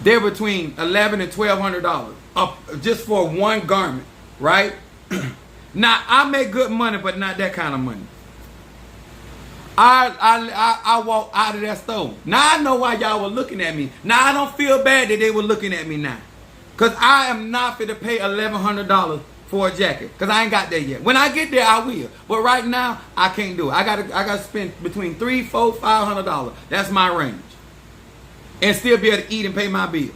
[SPEAKER 1] They're between $1,100 and $1,200 just for one garment, right? Now, I make good money, but not that kind of money. I walked out of that store. Now I know why y'all were looking at me. Now I don't feel bad that they were looking at me now. Because I am not fit to pay $1,100 for a jacket. Because I ain't got there yet. When I get there, I will. But right now, I can't do it. I gotta spend between $300, $400, $500. That's my range. And still be able to eat and pay my bills.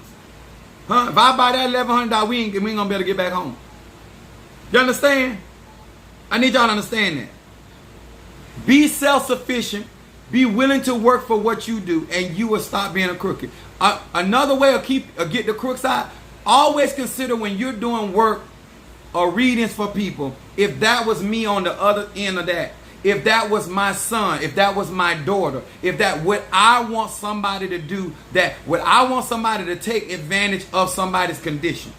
[SPEAKER 1] Huh? If I buy that $1,100, we ain't gonna be able to get back home. You understand? I need y'all to understand that. Be self-sufficient. Be willing to work for what you do, and you will stop being a crooked. Another way of get the crooks out, always consider when you're doing work or readings for people, if that was me on the other end of that, if that was my son, if that was my daughter, if that would I want somebody to do that, would I want somebody to take advantage of somebody's condition?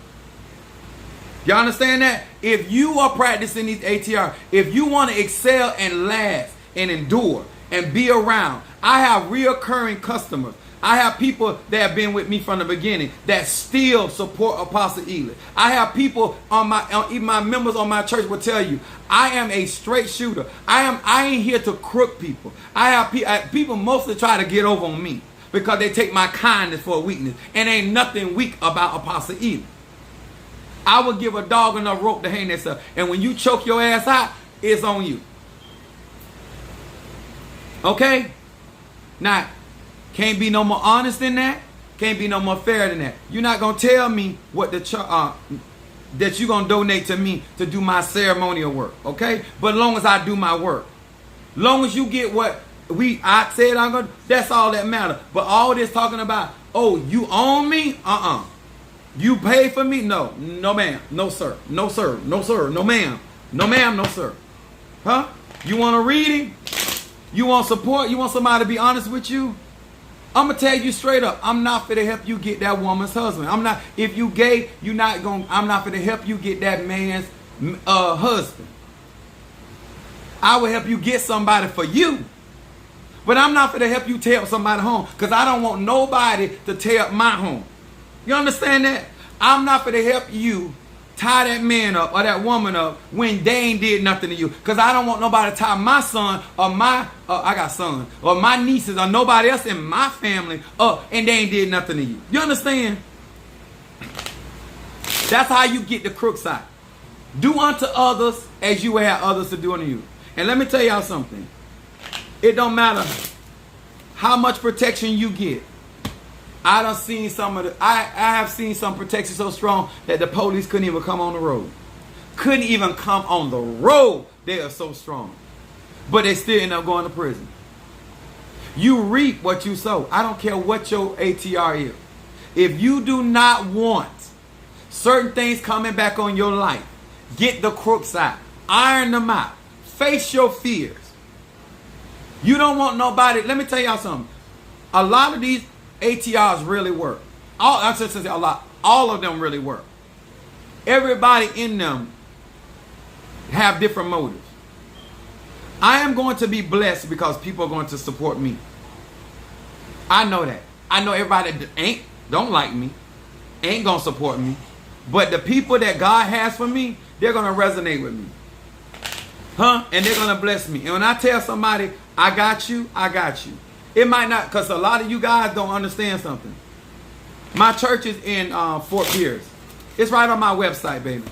[SPEAKER 1] Y'all understand that? If you are practicing these ATR, if you want to excel and last and endure and be around, I have reoccurring customers. I have people that have been with me from the beginning that still support Apostle Ely. I have people even my members on my church will tell you, I am a straight shooter. I ain't here to crook people. I have people mostly try to get over on me because they take my kindness for a weakness, and ain't nothing weak about Apostle Ely. I would give a dog enough rope to hang themselves. And when you choke your ass out, it's on you. Okay? Now, can't be no more honest than that. Can't be no more fair than that. You're not going to tell me what that you're going to donate to me to do my ceremonial work. Okay? But as long as I do my work. Long as you get what I said I'm going to, that's all that matters. But all this talking about, oh, you own me? You pay for me? No. No, ma'am. No, sir. No, sir. No, sir. No, ma'am. No, ma'am. No, sir. Huh? You want a reading? You want support? You want somebody to be honest with you? I'm gonna tell you straight up, I'm not finna help you get that woman's husband. I'm not. If you gay, I'm not finna help you get that man's husband. I will help you get somebody for you, but I'm not finna help you tear up somebody home, because I don't want nobody to tear up my home. You understand that? I'm not finna help you tie that man up or that woman up when they ain't did nothing to you, because I don't want nobody to tie my son or I got sons or my nieces or nobody else in my family up and they ain't did nothing to you. You understand? That's how you get the crooks out. Do unto others as you would have others to do unto you. And let me tell y'all something. It don't matter how much protection you get. I have seen some protection so strong that the police couldn't even come on the road. Couldn't even come on the road. They are so strong. But they still end up going to prison. You reap what you sow. I don't care what your ATR is. If you do not want certain things coming back on your life, get the crooks out. Iron them out. Face your fears. You don't want nobody. Let me tell y'all something. A lot of these ATRs really work. All of them really work. Everybody in them have different motives. I am going to be blessed because people are going to support me. I know that. I know everybody that don't like me, ain't going to support me. But the people that God has for me, they're going to resonate with me. And they're going to bless me. And when I tell somebody, I got you, I got you. It might not, because a lot of you guys don't understand something. My church is in Fort Pierce. It's right on my website, baby.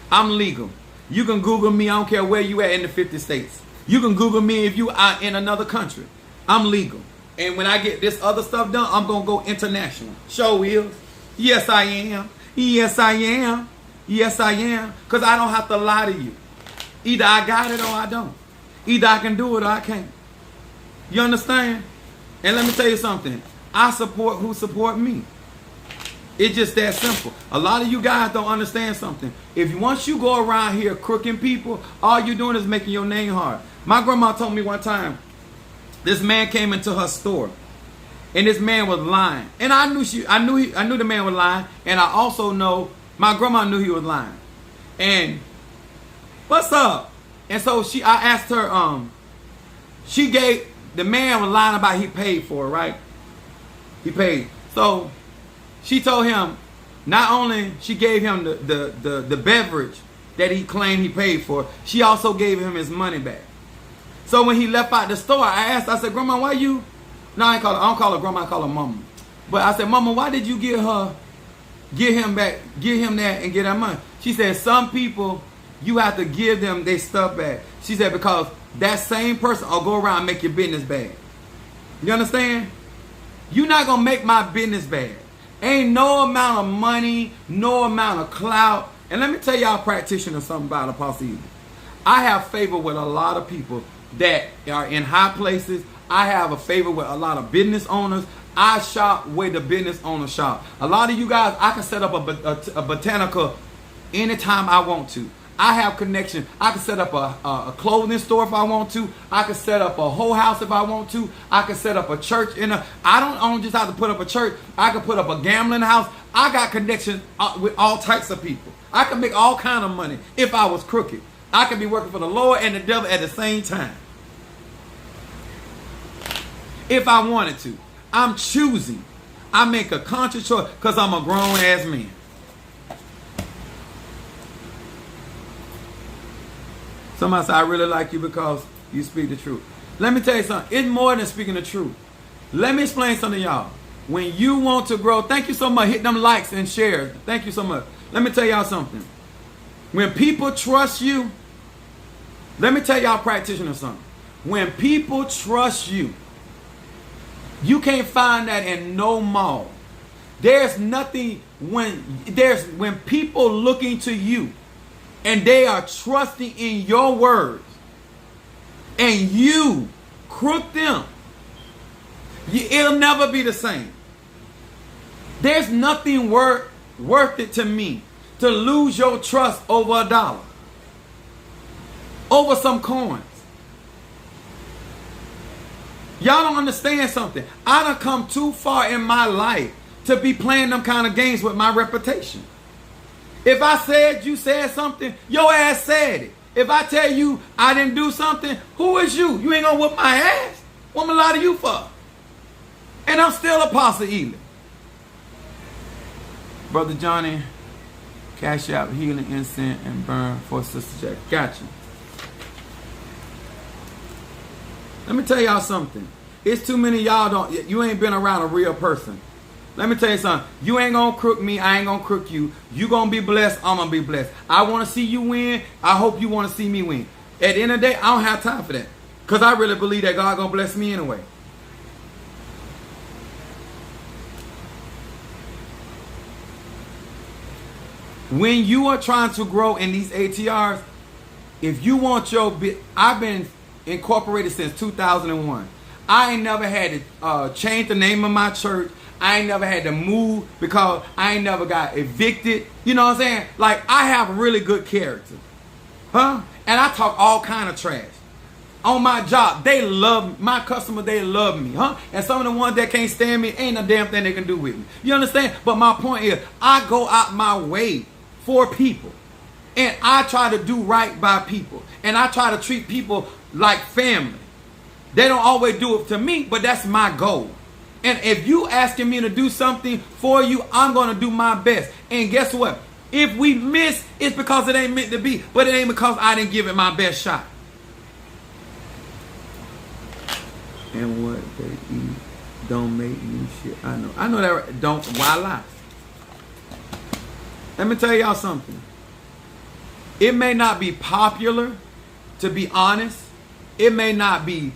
[SPEAKER 1] I'm legal. You can Google me. I don't care where you at in the 50 states. You can Google me if you are in another country. I'm legal. And when I get this other stuff done, I'm going to go international. Show wheels. Yes, I am. Yes, I am. Yes, I am. Because I don't have to lie to you. Either I got it or I don't. Either I can do it or I can't. You understand? And let me tell you something. I support who support me. It's just that simple. A lot of you guys don't understand something. Once you go around here crooking people, all you're doing is making your name hard. My grandma told me one time, this man came into her store, and this man was lying. And I knew the man was lying, and I also know my grandma knew he was lying. And what's up? And so I asked her, the man was lying about he paid for it, right? He paid. So she told him, not only she gave him the beverage that he claimed he paid for, she also gave him his money back. So when he left out the store, I said, Grandma, why you? No, I don't call her Grandma, I call her Mama. But I said, Mama, why did you give him that and get that money? She said, some people, you have to give them their stuff back. She said, because that same person will go around and make your business bad. You understand? You're not going to make my business bad. Ain't no amount of money, no amount of clout. And let me tell y'all practitioners something about Apostle Eden. I have favor with a lot of people that are in high places. I have a favor with a lot of business owners. I shop where the business owners shop. A lot of you guys, I can set up a botanical anytime I want to. I have connection. I can set up a clothing store if I want to. I can set up a whole house if I want to. I can set up a church I don't just have to put up a church. I can put up a gambling house. I got connections with all types of people. I can make all kind of money if I was crooked. I can be working for the Lord and the devil at the same time. If I wanted to. I'm choosing. I make a conscious choice because I'm a grown ass man. Somebody said, I really like you because you speak the truth. Let me tell you something. It's more than speaking the truth. Let me explain something to y'all. When you want to grow, thank you so much. Hit them likes and shares. Thank you so much. Let me tell y'all something. When people trust you, let me tell y'all practitioners something. When people trust you, you can't find that in no mall. There's nothing when people looking to you and they are trusting in your words and you crook them, it'll never be the same. There's nothing worth it to me to lose your trust over $1, over some coins. Y'all don't understand something. I done come too far in my life to be playing them kind of games with my reputation. If I said you said something, your ass said it. If I tell you I didn't do something, who is you? You ain't gonna whoop my ass. What am I lie to you for? And I'm still Apostle Ely. Brother Johnny, cash out, healing, incense, and burn for Sister Jack. Gotcha. Let me tell y'all something. It's too many y'all you ain't been around a real person. Let me tell you something. You ain't gonna crook me. I ain't gonna crook you. You gonna be blessed. I'm gonna be blessed. I want to see you win. I hope you want to see me win. At the end of the day, I don't have time for that. Because I really believe that God gonna bless me anyway. When you are trying to grow in these ATRs, if you want your I've been incorporated since 2001. I ain't never had to change the name of my church. I ain't never had to move because I ain't never got evicted. You know what I'm saying? Like, I have really good character. Huh? And I talk all kind of trash. On my job, they love my customers, they love me. Huh? And some of the ones that can't stand me, ain't a damn thing they can do with me. You understand? But my point is, I go out my way for people. And I try to do right by people. And I try to treat people like family. They don't always do it to me, but that's my goal. And if you asking me to do something for you, I'm going to do my best. And guess what? If we miss, it's because it ain't meant to be. But it ain't because I didn't give it my best shot. And what they eat don't make me shit. I know that. Don't. Why lie? Let me tell y'all something. It may not be popular, to be honest. It may not be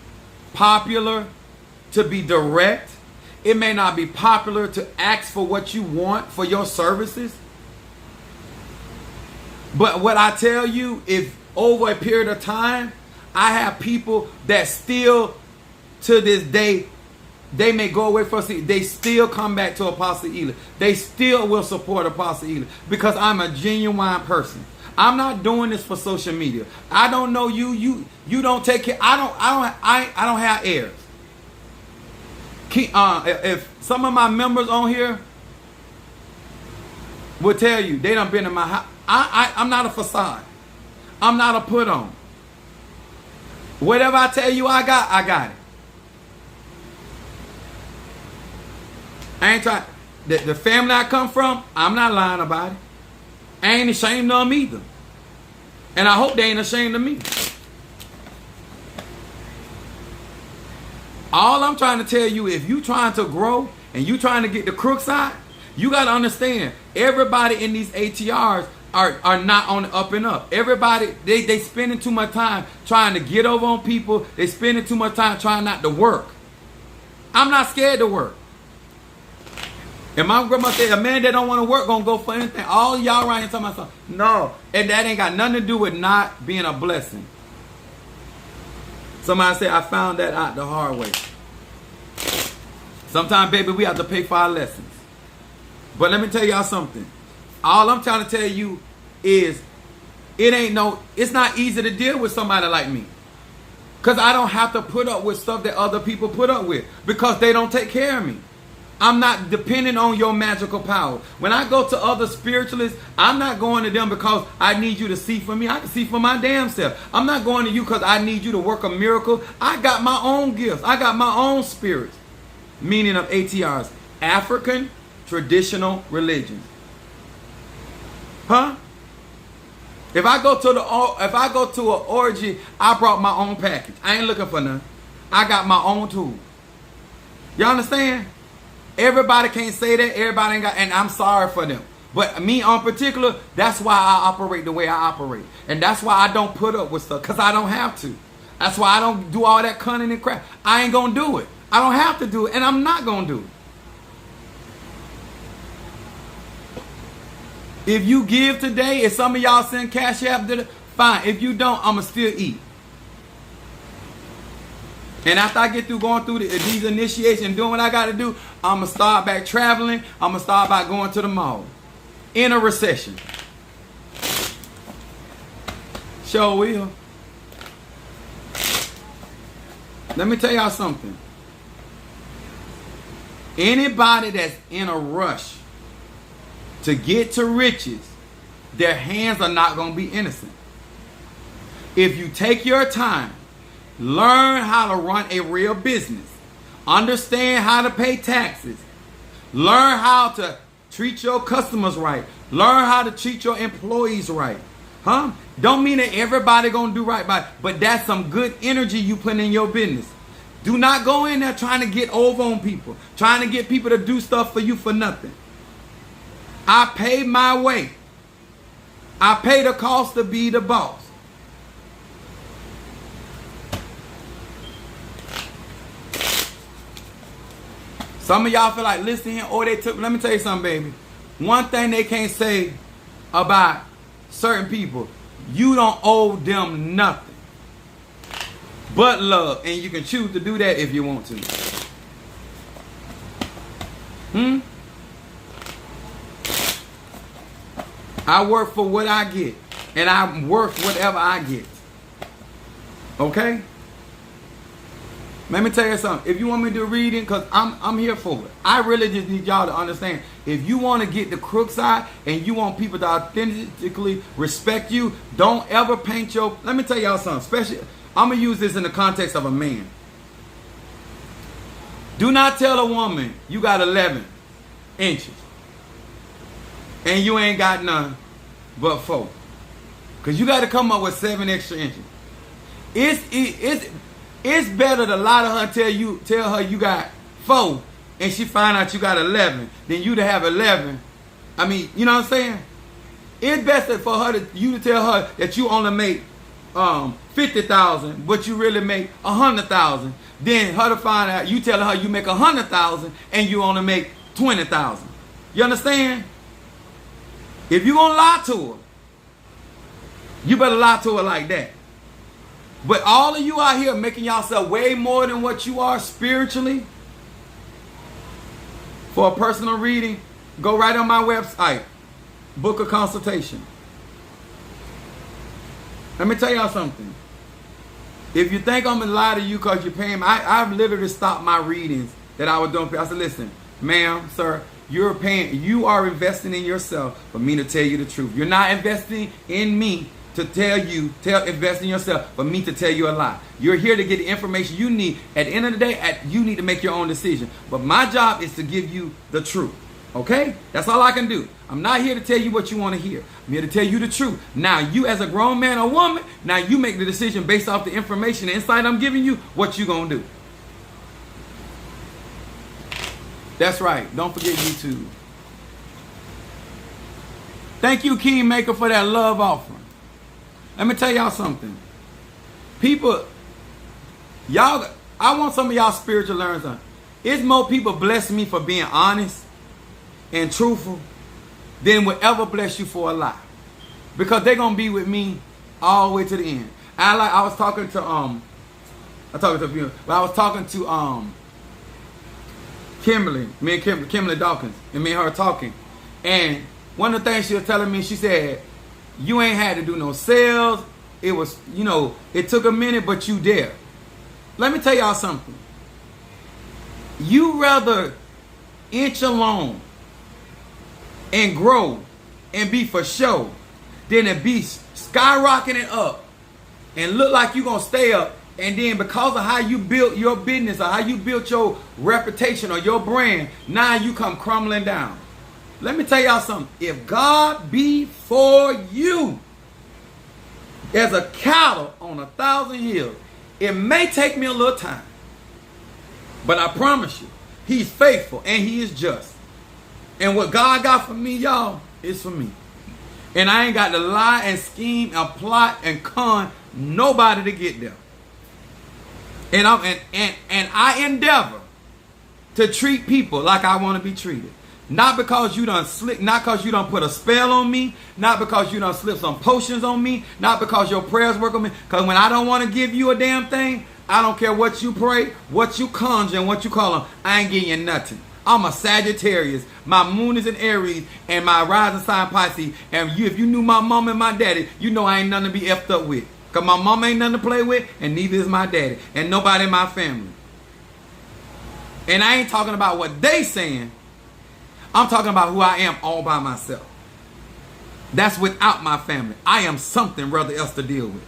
[SPEAKER 1] popular to be direct. It may not be popular to ask for what you want for your services. But what I tell you, if over a period of time, I have people that still, to this day, they may go away for us, they still come back to Apostle Ely. They still will support Apostle Ely because I'm a genuine person. I'm not doing this for social media. I don't know you. You don't take care. I don't have heirs. If some of my members on here will tell you they done been in my house. I'm not a facade. I'm not a put on. Whatever I tell you I got it. I ain't trying. The family I come from, I'm not lying about it. I ain't ashamed of them either. And I hope they ain't ashamed of me. All I'm trying to tell you, if you trying to grow and you trying to get the Crooks Out, you got to understand, everybody in these ATRs are not on the up and up. Everybody, they spending too much time trying to get over on people. They spending too much time trying not to work. I'm not scared to work. And my grandma said, a man that don't want to work gonna go for anything. All y'all right here talking about something. No, and that ain't got nothing to do with not being a blessing. Somebody said, I found that out the hard way. Sometimes, baby, we have to pay for our lessons. But let me tell y'all something. All I'm trying to tell you is, it's not easy to deal with somebody like me. Because I don't have to put up with stuff that other people put up with. Because they don't take care of me. I'm not dependent on your magical power. When I go to other spiritualists, I'm not going to them because I need you to see for me. I can see for my damn self. I'm not going to you because I need you to work a miracle. I got my own gifts. I got my own spirits. Meaning of ATRs. African traditional religions. Huh? If I go to an orgy, I brought my own package. I ain't looking for none. I got my own tool. You understand? Everybody can't say that. Everybody ain't got, and I'm sorry for them. But me in particular, that's why I operate the way I operate. And that's why I don't put up with stuff, because I don't have to. That's why I don't do all that cunning and crap. I ain't going to do it. I don't have to do it, and I'm not going to do it. If you give today, if some of y'all send Cash App, fine. If you don't, I'm going to still eat. And after I get through going through these initiations, doing what I got to do, I'm going to start back traveling. I'm going to start back going to the mall. In a recession. Sure will. Let me tell y'all something. Anybody that's in a rush to get to riches, their hands are not going to be innocent. If you take your time, learn how to run a real business, understand how to pay taxes, learn how to treat your customers right, learn how to treat your employees right. Don't mean that everybody going to do right by it, but that's some good energy you put in your business. Do not go in there trying to get over on people, trying to get people to do stuff for you for nothing. I pay my way. I pay the cost to be the boss. Some of y'all feel like listening, or they took. Let me tell you something, baby. One thing they can't say about certain people, you don't owe them nothing but love, and you can choose to do that if you want to. I work for what I get, and I'm worth whatever I get. Okay? Let me tell you something. If you want me to do reading, because I'm here for it. I really just need y'all to understand. If you want to get the crooks out and you want people to authentically respect you, don't ever paint your... Let me tell y'all something. Especially, I'm going to use this in the context of a man. Do not tell a woman you got 11 inches and you ain't got none but 4. Because you got to come up with 7 extra inches. It's better to lie to her and tell her you got 4 and she find out you got 11 than you to have 11. I mean, you know what I'm saying? It's better for you to tell her that you only make 50,000, but you really make 100,000. Then her to find out you tell her you make 100,000 and you only make 20,000. You understand? If you gonna lie to her, you better lie to her like that. But all of you out here making yourself way more than what you are spiritually, for a personal reading, go right on my website, book a consultation. Let me tell y'all something. If you think I'm going to lie to you because you're paying me, I've literally stopped my readings that I was doing. I said, listen, ma'am, sir, you are investing in yourself for me to tell you the truth. You're not investing in me to invest in yourself for me to tell you a lie. You're here to get the information you need. At the end of the day, you need to make your own decision. But my job is to give you the truth. Okay? That's all I can do. I'm not here to tell you what you want to hear. I'm here to tell you the truth. Now, you as a grown man or woman, now you make the decision based off the information, the insight I'm giving you, what you going to do. That's right. Don't forget YouTube. Thank you, Kingmaker, for that love offering. Let me tell y'all something. People, I want some of y'all spiritual learners. It's more people bless me for being honest and truthful than will ever bless you for a lie. Because they're going to be with me all the way to the end. I was talking to Kimberly, Kimberly Dawkins, and me and her talking. And one of the things she was telling me, she said, you ain't had to do no sales. It was, it took a minute, but you there. Let me tell y'all something. You rather inch along and grow and be for show than to be skyrocketing up and look like you're going to stay up. And then because of how you built your business or how you built your reputation or your brand, now you come crumbling down. Let me tell y'all something. If God be for you, as a cattle on 1,000 hills, it may take me a little time. But I promise you, he's faithful and he is just. And what God got for me, y'all, is for me. And I ain't got to lie and scheme and plot and con nobody to get there. And I endeavor to treat people like I want to be treated. Not because you done slick, not because you done put a spell on me, not because you done slip some potions on me, not because your prayers work on me. Because when I don't want to give you a damn thing, I don't care what you pray, what you conjure, and what you call them, I ain't giving you nothing. I'm a Sagittarius. My moon is in Aries, and my rising sign Pisces. And if you knew my mom and my daddy, you know I ain't nothing to be effed up with. Because my mom ain't nothing to play with, and neither is my daddy, and nobody in my family. And I ain't talking about what they saying. I'm talking about who I am all by myself. That's without my family. I am something rather else to deal with.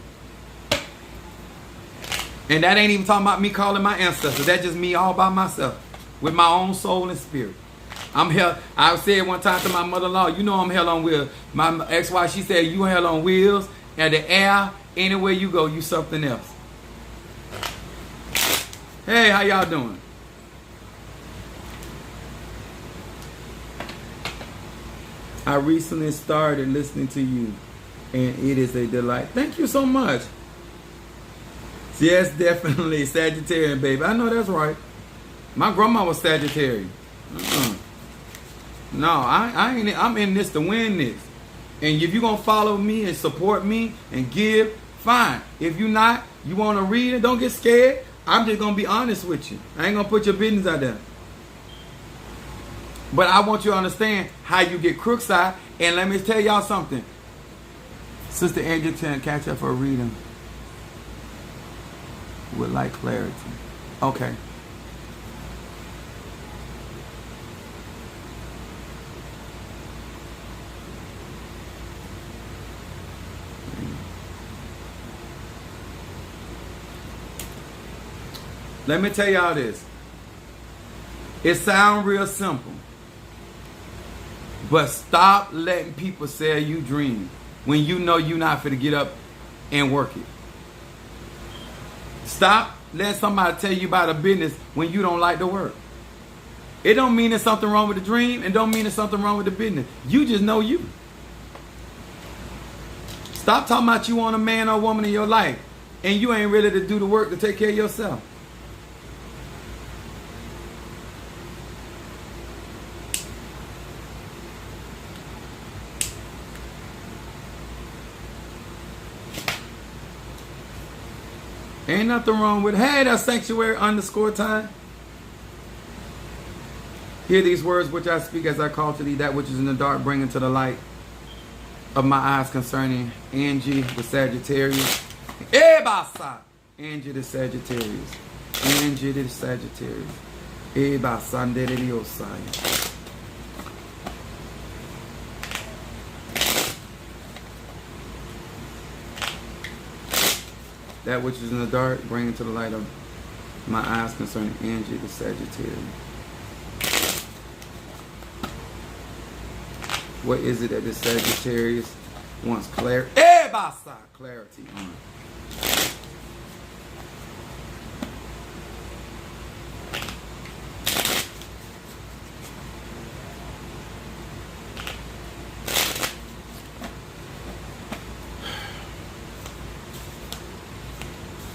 [SPEAKER 1] And that ain't even talking about me calling my ancestors. That's just me all by myself with my own soul and spirit. I'm hell. I said one time to my mother-in-law, you know I'm hell on wheels. My ex-wife, she said, you hell on wheels. And the air, anywhere you go, you something else. Hey, how y'all doing? I recently started listening to you, and it is a delight. Thank you so much. Yes, definitely. Sagittarian, baby. I know that's right. My grandma was Sagittarian. No, I ain't. I'm in this to win this. And if you're going to follow me and support me and give, fine. If you're not, you want to read it, don't get scared. I'm just going to be honest with you. I ain't going to put your business out there. But I want you to understand how you get Crooks Out. And let me tell y'all something. Sister Angel can catch up for a reading. Would like clarity. Okay. Let me tell y'all this. It sounds real simple. But stop letting people sell you dreams when you know you're not finna get up and work it. Stop letting somebody tell you about a business when you don't like the work. It don't mean there's something wrong with the dream, and don't mean there's something wrong with the business. You just know you. Stop talking about you want a man or woman in your life, and you ain't ready to do the work to take care of yourself. Ain't nothing wrong with, hey, that's sanctuary _ time. Hear these words which I speak as I call to thee, that which is in the dark, bring into the light of my eyes concerning Angie the Sagittarius. Ebasa! Angie the Sagittarius. Angie the Sagittarius. Ebasa de Diosaya. That which is in the dark, bring into the light of my eyes concerning Angie the Sagittarius. What is it that the Sagittarius wants clarity? Clarity on.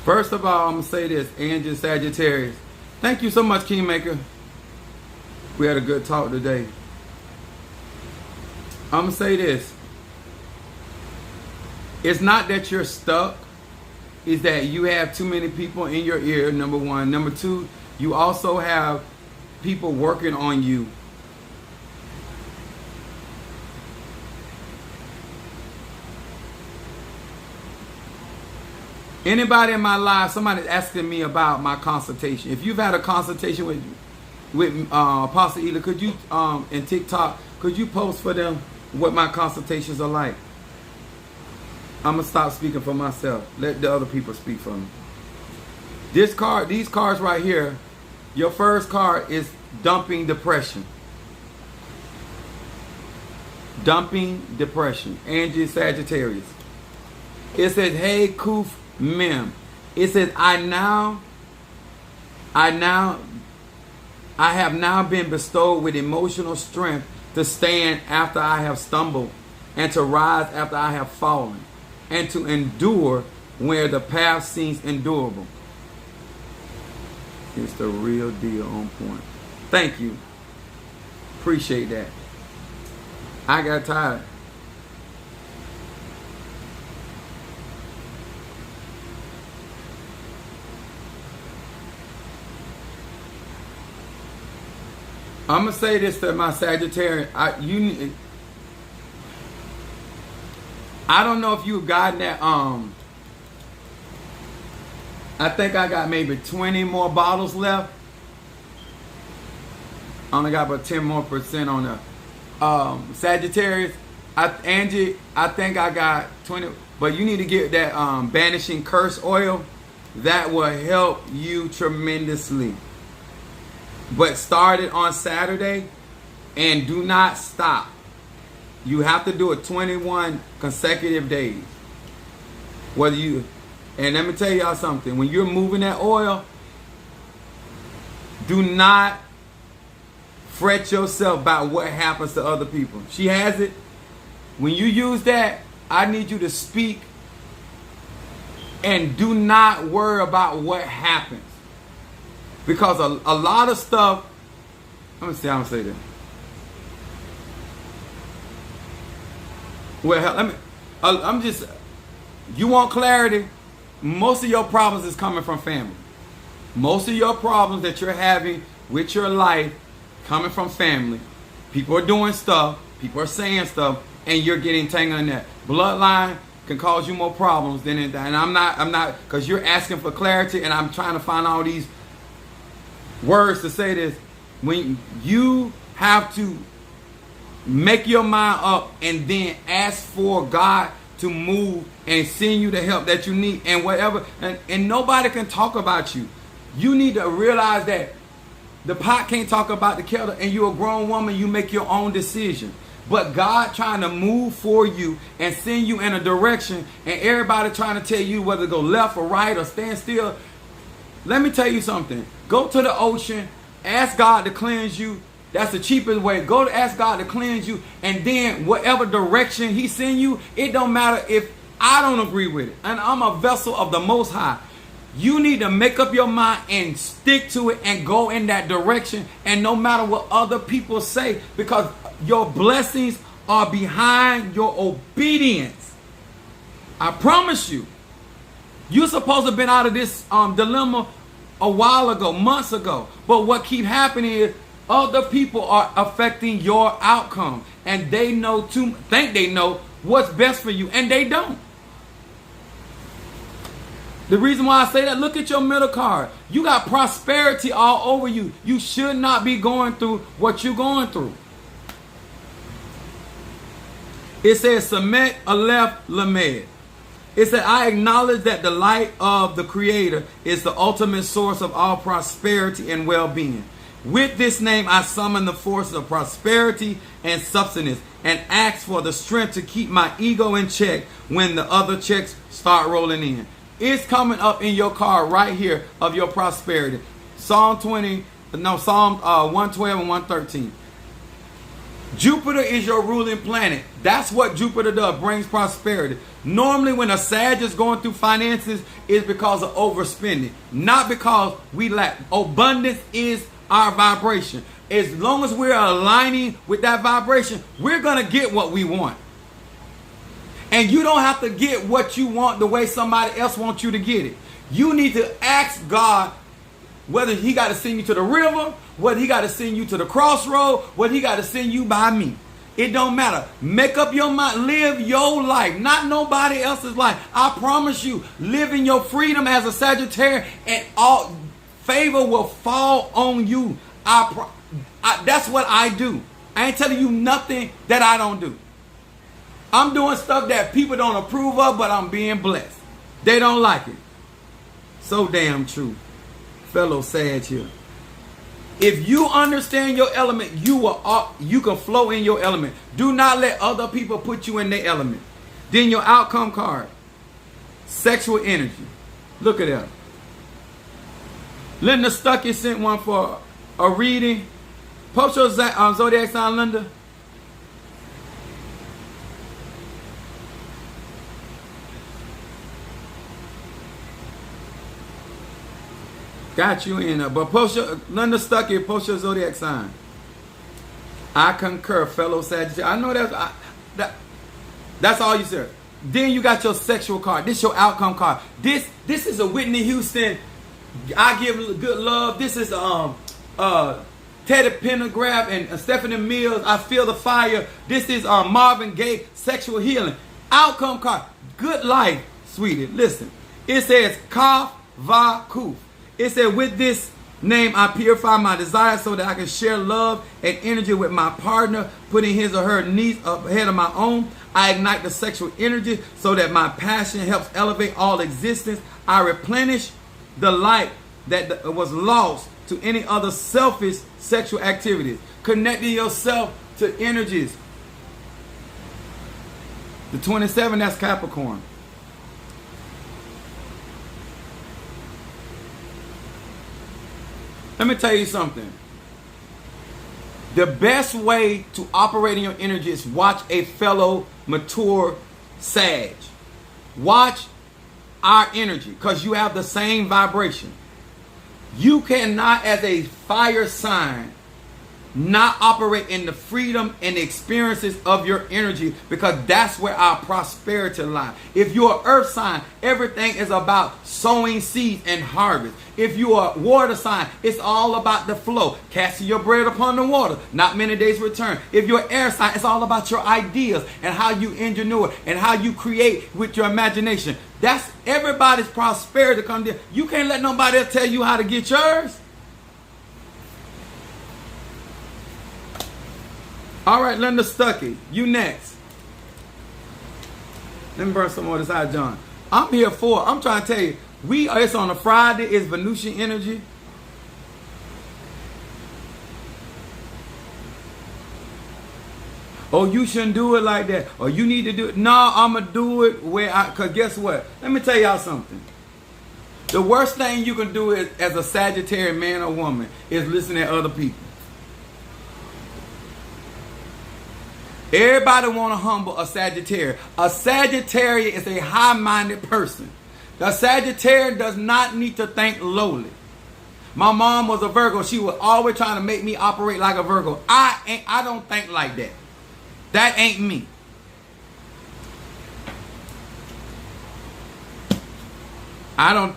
[SPEAKER 1] First of all, I'm going to say this, Angie Sagittarius. Thank you so much, Kingmaker. We had a good talk today. I'm going to say this. It's not that you're stuck. It's that you have too many people in your ear, number one. Number two, you also have people working on you. Anybody in my life, somebody's asking me about my consultation. If you've had a consultation with Apostle Ela, could you, in TikTok, could you post for them what my consultations are like? I'm going to stop speaking for myself. Let the other people speak for me. These cards right here, your first card is dumping depression. Dumping depression. Angie Sagittarius. It says, hey, Kuf Mem. It says, I have now been bestowed with emotional strength to stand after I have stumbled, and to rise after I have fallen, and to endure where the path seems endurable. It's the real deal on point. Thank you. Appreciate that. I got tired. I'm going to say this to my Sagittarius. I don't know if you've gotten that. I think I got maybe 20 more bottles left. I only got about 10 more percent on the Sagittarius. Angie, I think I got 20. But you need to get that banishing curse oil. That will help you tremendously. But start it on Saturday and do not stop. You have to do it 21 consecutive days. Whether you, and let me tell y'all something. When you're moving that oil, do not fret yourself about what happens to other people. She has it. When you use that, I need you to speak and do not worry about what happens. Because a lot of stuff, I'm going to say that. Well, I'm just, you want clarity? Most of your problems is coming from family. Most of your problems that you're having with your life coming from family. People are doing stuff, people are saying stuff, and you're getting tangled in that. Bloodline can cause you more problems than it. And I'm not, because you're asking for clarity, and I'm trying to find all these words to say this. When you have to make your mind up and then ask for God to move and send you the help that you need and whatever, and nobody can talk about you. You need to realize that the pot can't talk about the kettle, and you're a grown woman, you make your own decision. But God trying to move for you and send you in a direction, and everybody trying to tell you whether to go left or right or stand still. Let me tell you something. Go to the ocean, ask God to cleanse you. That's the cheapest way. Go to ask God to cleanse you, and then whatever direction He send you, it don't matter if I don't agree with it. And I'm a vessel of the Most High. You need to make up your mind and stick to it and go in that direction. And no matter what other people say, because your blessings are behind your obedience. I promise you. You're supposed to have been out of this dilemma a while ago, months ago. But what keep happening is other people are affecting your outcome. And they think they know what's best for you. And they don't. The reason why I say that, look at your middle card. You got prosperity all over you. You should not be going through what you're going through. It says, Samet Aleph Lamed. It said, I acknowledge that the light of the Creator is the ultimate source of all prosperity and well-being. With this name, I summon the forces of prosperity and substance and ask for the strength to keep my ego in check when the other checks start rolling in. It's coming up in your card right here of your prosperity. Psalm 112 and 113. Jupiter is your ruling planet. That's what Jupiter does, brings prosperity. Normally when a Sag is going through finances, it's because of overspending, not because we lack. Abundance is our vibration. As long as we're aligning with that vibration, we're going to get what we want. And you don't have to get what you want the way somebody else wants you to get it. You need to ask God whether He got to send you to the river, whether He got to send you to the crossroad, whether He got to send you by me. It don't matter. Make up your mind. Live your life, not nobody else's life. I promise you, live in your freedom as a Sagittarius, and all favor will fall on you. That's what I do. I ain't telling you nothing that I don't do. I'm doing stuff that people don't approve of, but I'm being blessed. They don't like it. So damn true. Fellow Sag here. If you understand your element, you can flow in your element. Do not let other people put you in their element. Then your outcome card. Sexual energy. Look at that. Linda Stuckey sent one for a reading. Post your zodiac sign, Linda. Got you in there. But post your, Linda Stuckey, post your zodiac sign. I concur, fellow Sagittarius. I know that's all you said. Then you got your sexual card. This your outcome card. This is a Whitney Houston. I give good love. This is Teddy Pendergraft and Stephanie Mills. I feel the fire. This is Marvin Gaye. Sexual healing. Outcome card. Good life, sweetie. Listen. It says Kaf Va Kuf. It said with this Name, I purify my desires so that I can share love and energy with my partner, putting his or her needs up ahead of my own. I ignite the sexual energy so that my passion helps elevate all existence. I replenish the light that was lost to any other selfish sexual activities. Connecting yourself to energies. The 27, that's Capricorn. Let me tell you something. The best way to operate in your energy is watch a fellow mature Sag. Watch our energy, because you have the same vibration. You cannot, as a fire sign, not operate in the freedom and experiences of your energy, because that's where our prosperity lies. If you're an earth sign, everything is about sowing seeds and harvest. If you are a water sign, it's all about the flow. Casting your bread upon the water, not many days return. If you're an air sign, it's all about your ideas and how you engineer and how you create with your imagination. That's everybody's prosperity comes there. You can't let nobody else tell you how to get yours. All right, Linda Stuckey, you next. Let me burn some more of this hot John. I'm here for, I'm trying to tell you, it's on a Friday, it's Venusian energy. Oh, you shouldn't do it like that. Or you need to do it. No, I'm going to do it because guess what? Let me tell y'all something. The worst thing you can do is, as a Sagittarius man or woman, is listen to other people. Everybody want to humble a Sagittarius. A Sagittarius is a high-minded person. The Sagittarius does not need to think lowly. My mom was a Virgo. She was always trying to make me operate like a Virgo. I don't think like that. That ain't me. I'm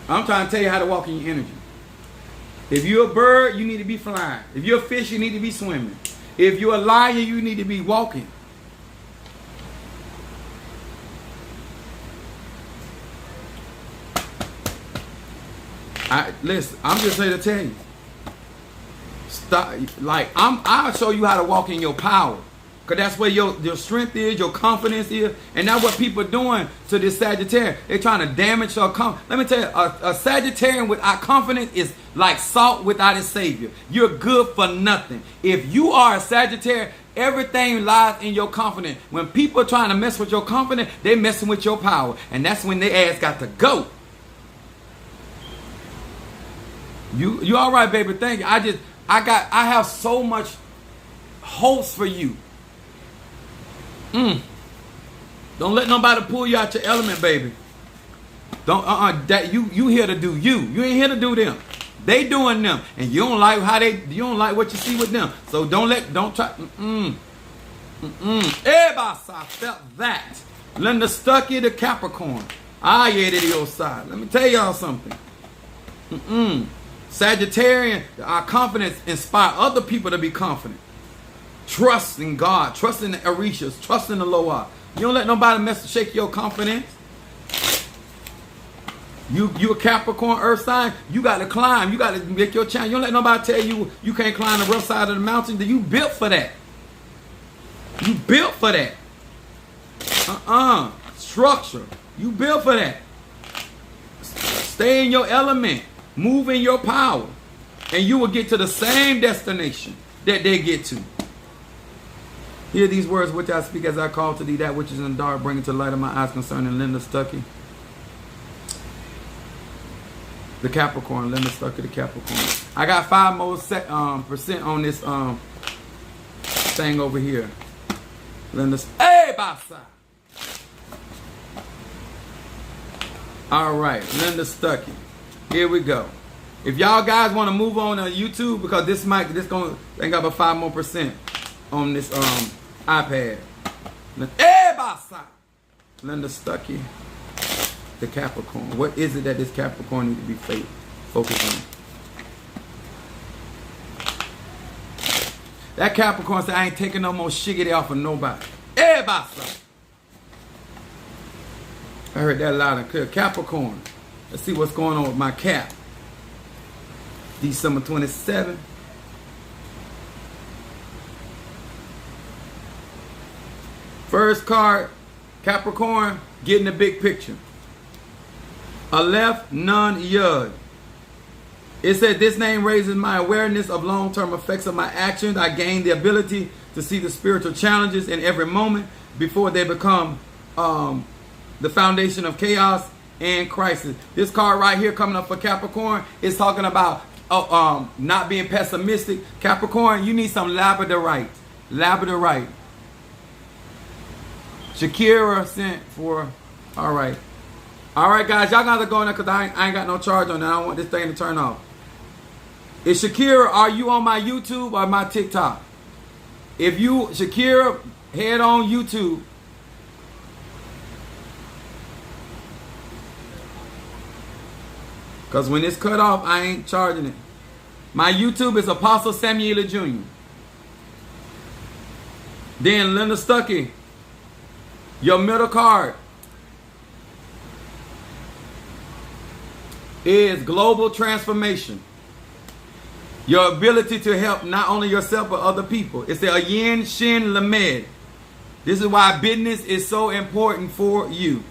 [SPEAKER 1] trying to tell you how to walk in your energy. If you're a bird, you need to be flying. If you're a fish, you need to be swimming. If you're a lion, you need to be walking. Listen, I'm just here to tell you. Stop. Like I'll show you how to walk in your power, because that's where your strength is, your confidence is, and that's what people are doing to this Sagittarius. They're trying to damage your confidence. Let me tell you, a Sagittarian without confidence is like salt without its savior. You're good for nothing. If you are a Sagittarius, everything lies in your confidence. When people are trying to mess with your confidence, they're messing with your power, and that's when their ass got to go. You all right, baby? Thank you. I have so much hopes for you. Don't let nobody pull you out your element, baby. Don't that you here to do you. You ain't here to do them. They doing them, and you don't like you don't like what you see with them. So don't try. Everybody felt that. Linda Stuckey the Capricorn. Yeah, to your side. Let me tell y'all something. Sagittarian, our confidence inspire other people to be confident. Trust in God, trust in the Orishas, trust in the Loa. You don't let nobody shake your confidence. You a Capricorn earth sign, you got to climb, you got to make your challenge. You don't let nobody tell you you can't climb the rough side of the mountain. You built for that. You built for that. Structure. You built for that. Stay in your element. Move in your power, and you will get to the same destination that they get to. Hear these words which I speak as I call to thee that which is in the dark, bring it to the light of my eyes concerning Linda Stuckey. The Capricorn, Linda Stuckey, the Capricorn. I got 5 more percent on this thing over here. Linda, hey, basa. All right, Linda Stuckey. Here we go. If y'all guys want to move on to YouTube, because this gonna ain't got about 5 more percent on this iPad. Linda Stuckey, the Capricorn. What is it that this Capricorn need to be focused on? That Capricorn said, I ain't taking no more shiggity off of nobody. Everybody. I heard that loud and clear. Capricorn. Let's see what's going on with my cap. December 27th. First card, Capricorn, getting the big picture. Aleph Nun Yud. It said, this name raises my awareness of long-term effects of my actions. I gain the ability to see the spiritual challenges in every moment before they become the foundation of chaos and crisis. This card right here coming up for Capricorn is talking about not being pessimistic. Capricorn, you need some labradorite. Labradorite. Shakira sent for, all right. All right, guys, y'all got to go in there because I ain't got no charge on that. I don't want this thing to turn off. Is Shakira, are you on my YouTube or my TikTok? If you, Shakira, head on YouTube. Because when it's cut off, I ain't charging it. My YouTube is Apostle Samuel Jr. Then Linda Stuckey, your middle card is global transformation. Your ability to help not only yourself but other people. It's the Ayin Shin Lamed. This is why business is so important for you.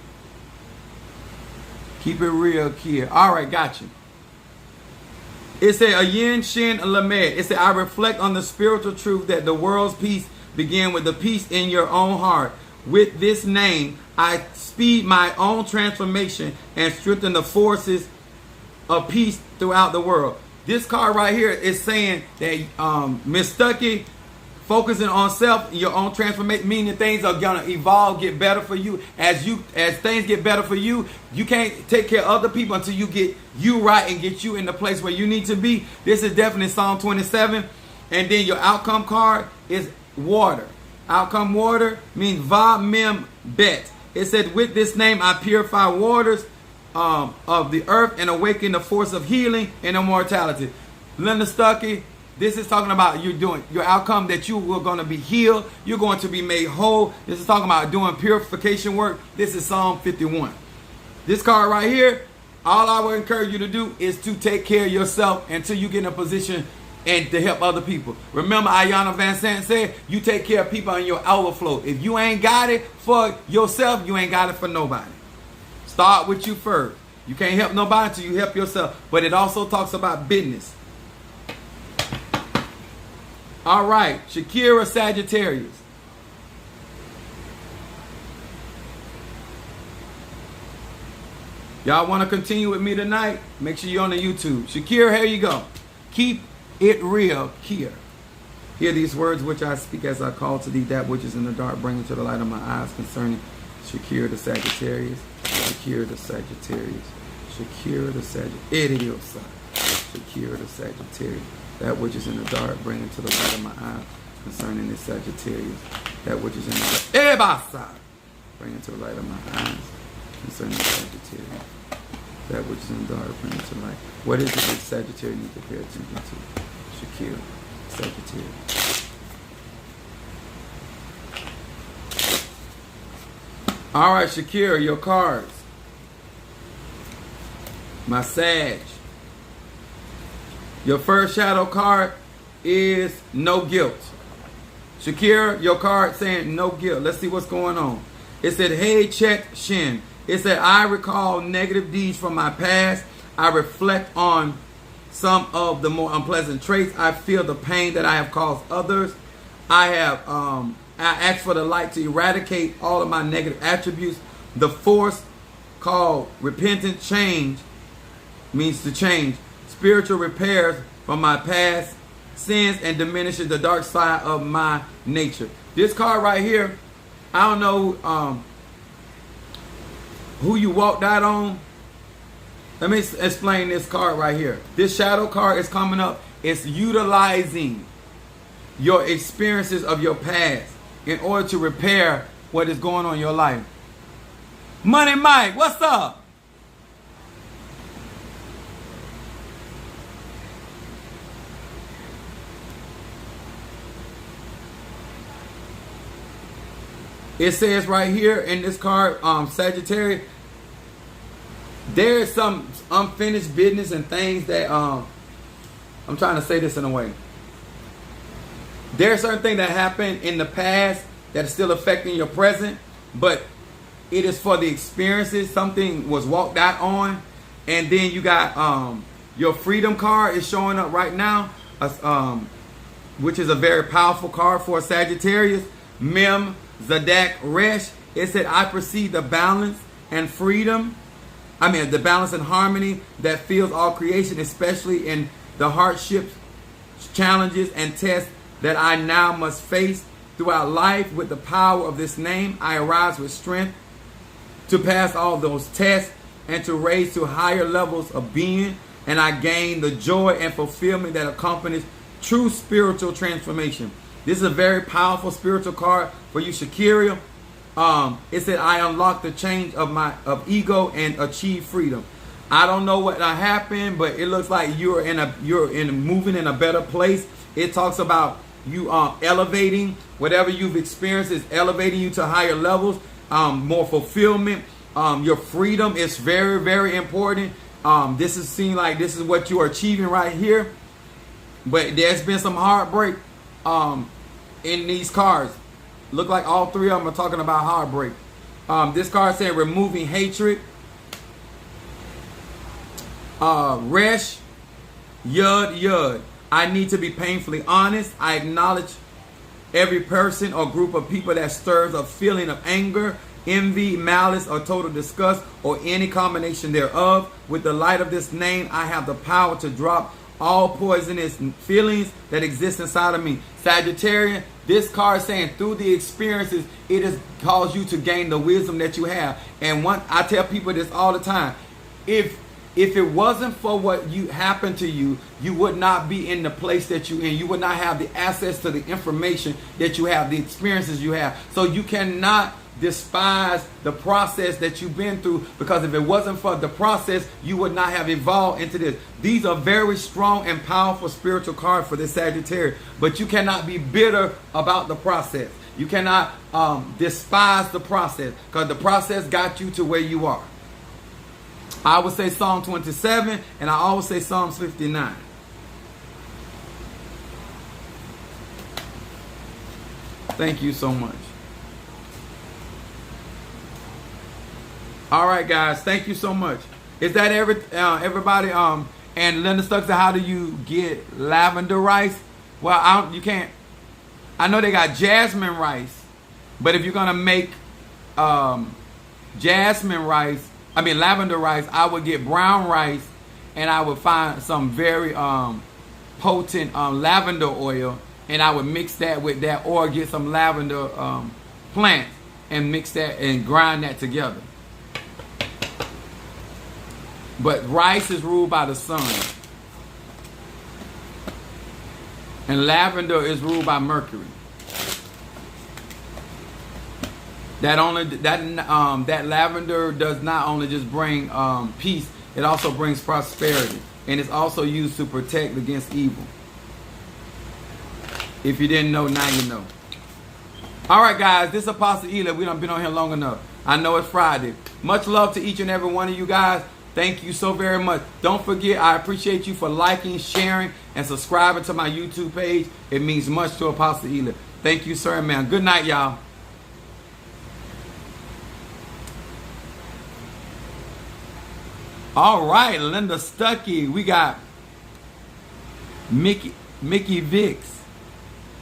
[SPEAKER 1] Keep it real, kid. All right, got you. It's a Ayin Shin Lamed. It's I reflect on the spiritual truth that the world's peace begin with the peace in your own heart. With this name, I speed my own transformation and strengthen the forces of peace throughout the world. This card right here is saying that Miss Stuckey, focusing on self, your own transformation, meaning things are gonna evolve, get better for you. As things get better for you, you can't take care of other people until you get you right and get you in the place where you need to be. This is definitely Psalm 27. And then your outcome card is water. Outcome water means Va Mem Bet. It said, with this name I purify waters of the earth and awaken the force of healing and immortality. Linda Stuckey, this is talking about you doing your outcome, that you are going to be healed. You're going to be made whole. This is talking about doing purification work. This is Psalm 51. This card right here, all I would encourage you to do is to take care of yourself until you get in a position and to help other people. Remember, Ayanna Van Sant said, you take care of people in your overflow. If you ain't got it for yourself, you ain't got it for nobody. Start with you first. You can't help nobody until you help yourself. But it also talks about business. All right, Shakira Sagittarius. Y'all want to continue with me tonight? Make sure you're on the YouTube. Shakira, here you go. Keep it real here. Hear these words which I speak as I call to thee that which is in the dark, bring it to the light of my eyes concerning Shakira the Sagittarius. Shakira the Sagittarius. Shakira the Sagittarius. Shakira the Sagittarius. That which is in the dark, bring it to the light of my eyes concerning this Sagittarius. That which is in the dark, bring it to the light of my eyes concerning the Sagittarius. That which is in the dark, bring it to light. What is it that Sagittarius need to pay attention to? Shakira, Sagittarius. All right, Shakira, your cards. My Sag. Your first shadow card is no guilt. Shakira, your card saying no guilt. Let's see what's going on. It said, hey, check, Shin. It said, I recall negative deeds from my past. I reflect on some of the more unpleasant traits. I feel the pain that I have caused others. I ask for the light to eradicate all of my negative attributes. The force called repentant change means to change. Spiritual repairs from my past sins and diminishes the dark side of my nature. This card right here, I don't know who you walked out on. Let me explain this card right here. This shadow card is coming up. It's utilizing your experiences of your past in order to repair what is going on in your life. Money Mike, what's up? It says right here in this card, Sagittarius, there is some unfinished business and things that I'm trying to say this in a way. There are certain things that happened in the past that are still affecting your present, but it is for the experiences. Something was walked out on, and then you got your freedom card is showing up right now, which is a very powerful card for a Sagittarius. Mem Zadak Resh. It said, I perceive the balance and freedom. The balance and harmony that fills all creation, especially in the hardships, challenges, and tests that I now must face throughout life. With the power of this name, I arise with strength to pass all those tests and to raise to higher levels of being. And I gain the joy and fulfillment that accompanies true spiritual transformation. This is a very powerful spiritual card for you, Shakira. It said, I unlock the change of ego and achieve freedom. I don't know what happened, but it looks like you're moving in a better place. It talks about you elevating whatever you've experienced is elevating you to higher levels, more fulfillment. Your freedom is very, very important. This is seen like this is what you are achieving right here. But there's been some heartbreak in these cards. Look like all three of them are talking about heartbreak. This card saying removing hatred. Resh, Yud. I need to be painfully honest. I acknowledge every person or group of people that stirs a feeling of anger, envy, malice, or total disgust, or any combination thereof. With the light of this name, I have the power to drop all poisonous feelings that exist inside of me. Sagittarian, this card is saying through the experiences, it has caused you to gain the wisdom that you have. And I tell people this all the time. If it wasn't for what happened to you, you would not be in the place that you're in. You would not have the access to the information that you have, the experiences you have. So you cannot despise the process that you've been through, because if it wasn't for the process, you would not have evolved into this. These are very strong and powerful spiritual cards for this Sagittarius, but you cannot be bitter about the process. You cannot despise the process, because the process got you to where you are. I would say Psalm 27, and I always say Psalms 59. Thank you so much. All right, guys. Thank you so much. Is that everybody? And Linda Stuck said, how do you get lavender rice? Well, you can't. I know they got jasmine rice, but if you're gonna make lavender rice, I would get brown rice, and I would find some very potent lavender oil, and I would mix that with that, or get some lavender plants and mix that and grind that together. But rice is ruled by the sun, and lavender is ruled by Mercury. That lavender does not only just bring peace, it also brings prosperity, and it's also used to protect against evil. If you didn't know, now you know. All right, guys, this is Apostle Ela. We done been on here long enough. I know it's Friday. Much love to each and every one of you guys. Thank you so very much. Don't forget, I appreciate you for liking, sharing, and subscribing to my YouTube page. It means much to Apostle Ela. Thank you, sir and ma'am. Good night, y'all. All right, Linda Stuckey. We got Mickey Vicks.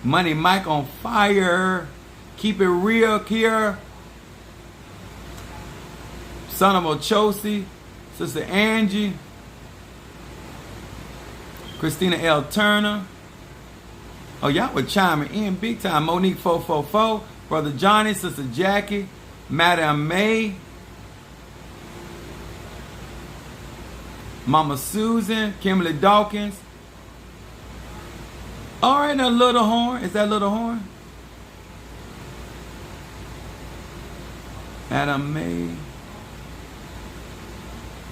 [SPEAKER 1] Money Mike on fire. Keep it real, Kiera. Son of Ochosi. Sister Angie. Christina L. Turner. Oh, y'all were chiming in big time. Monique 444. Brother Johnny. Sister Jackie. Madam May. Mama Susan. Kimberly Dawkins. All right, that Little Horn. Is that Little Horn? Adam May.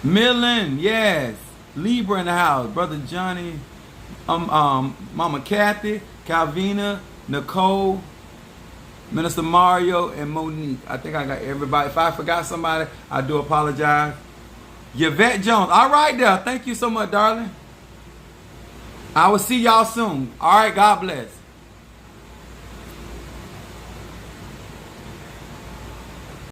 [SPEAKER 1] Millen, yes. Libra in the house. Brother Johnny. Mama Kathy. Calvina. Nicole. Minister Mario. And Monique. I think I got everybody. If I forgot somebody, I do apologize. Yvette Jones. All right there. Thank you so much, darling. I will see y'all soon. All right, God bless.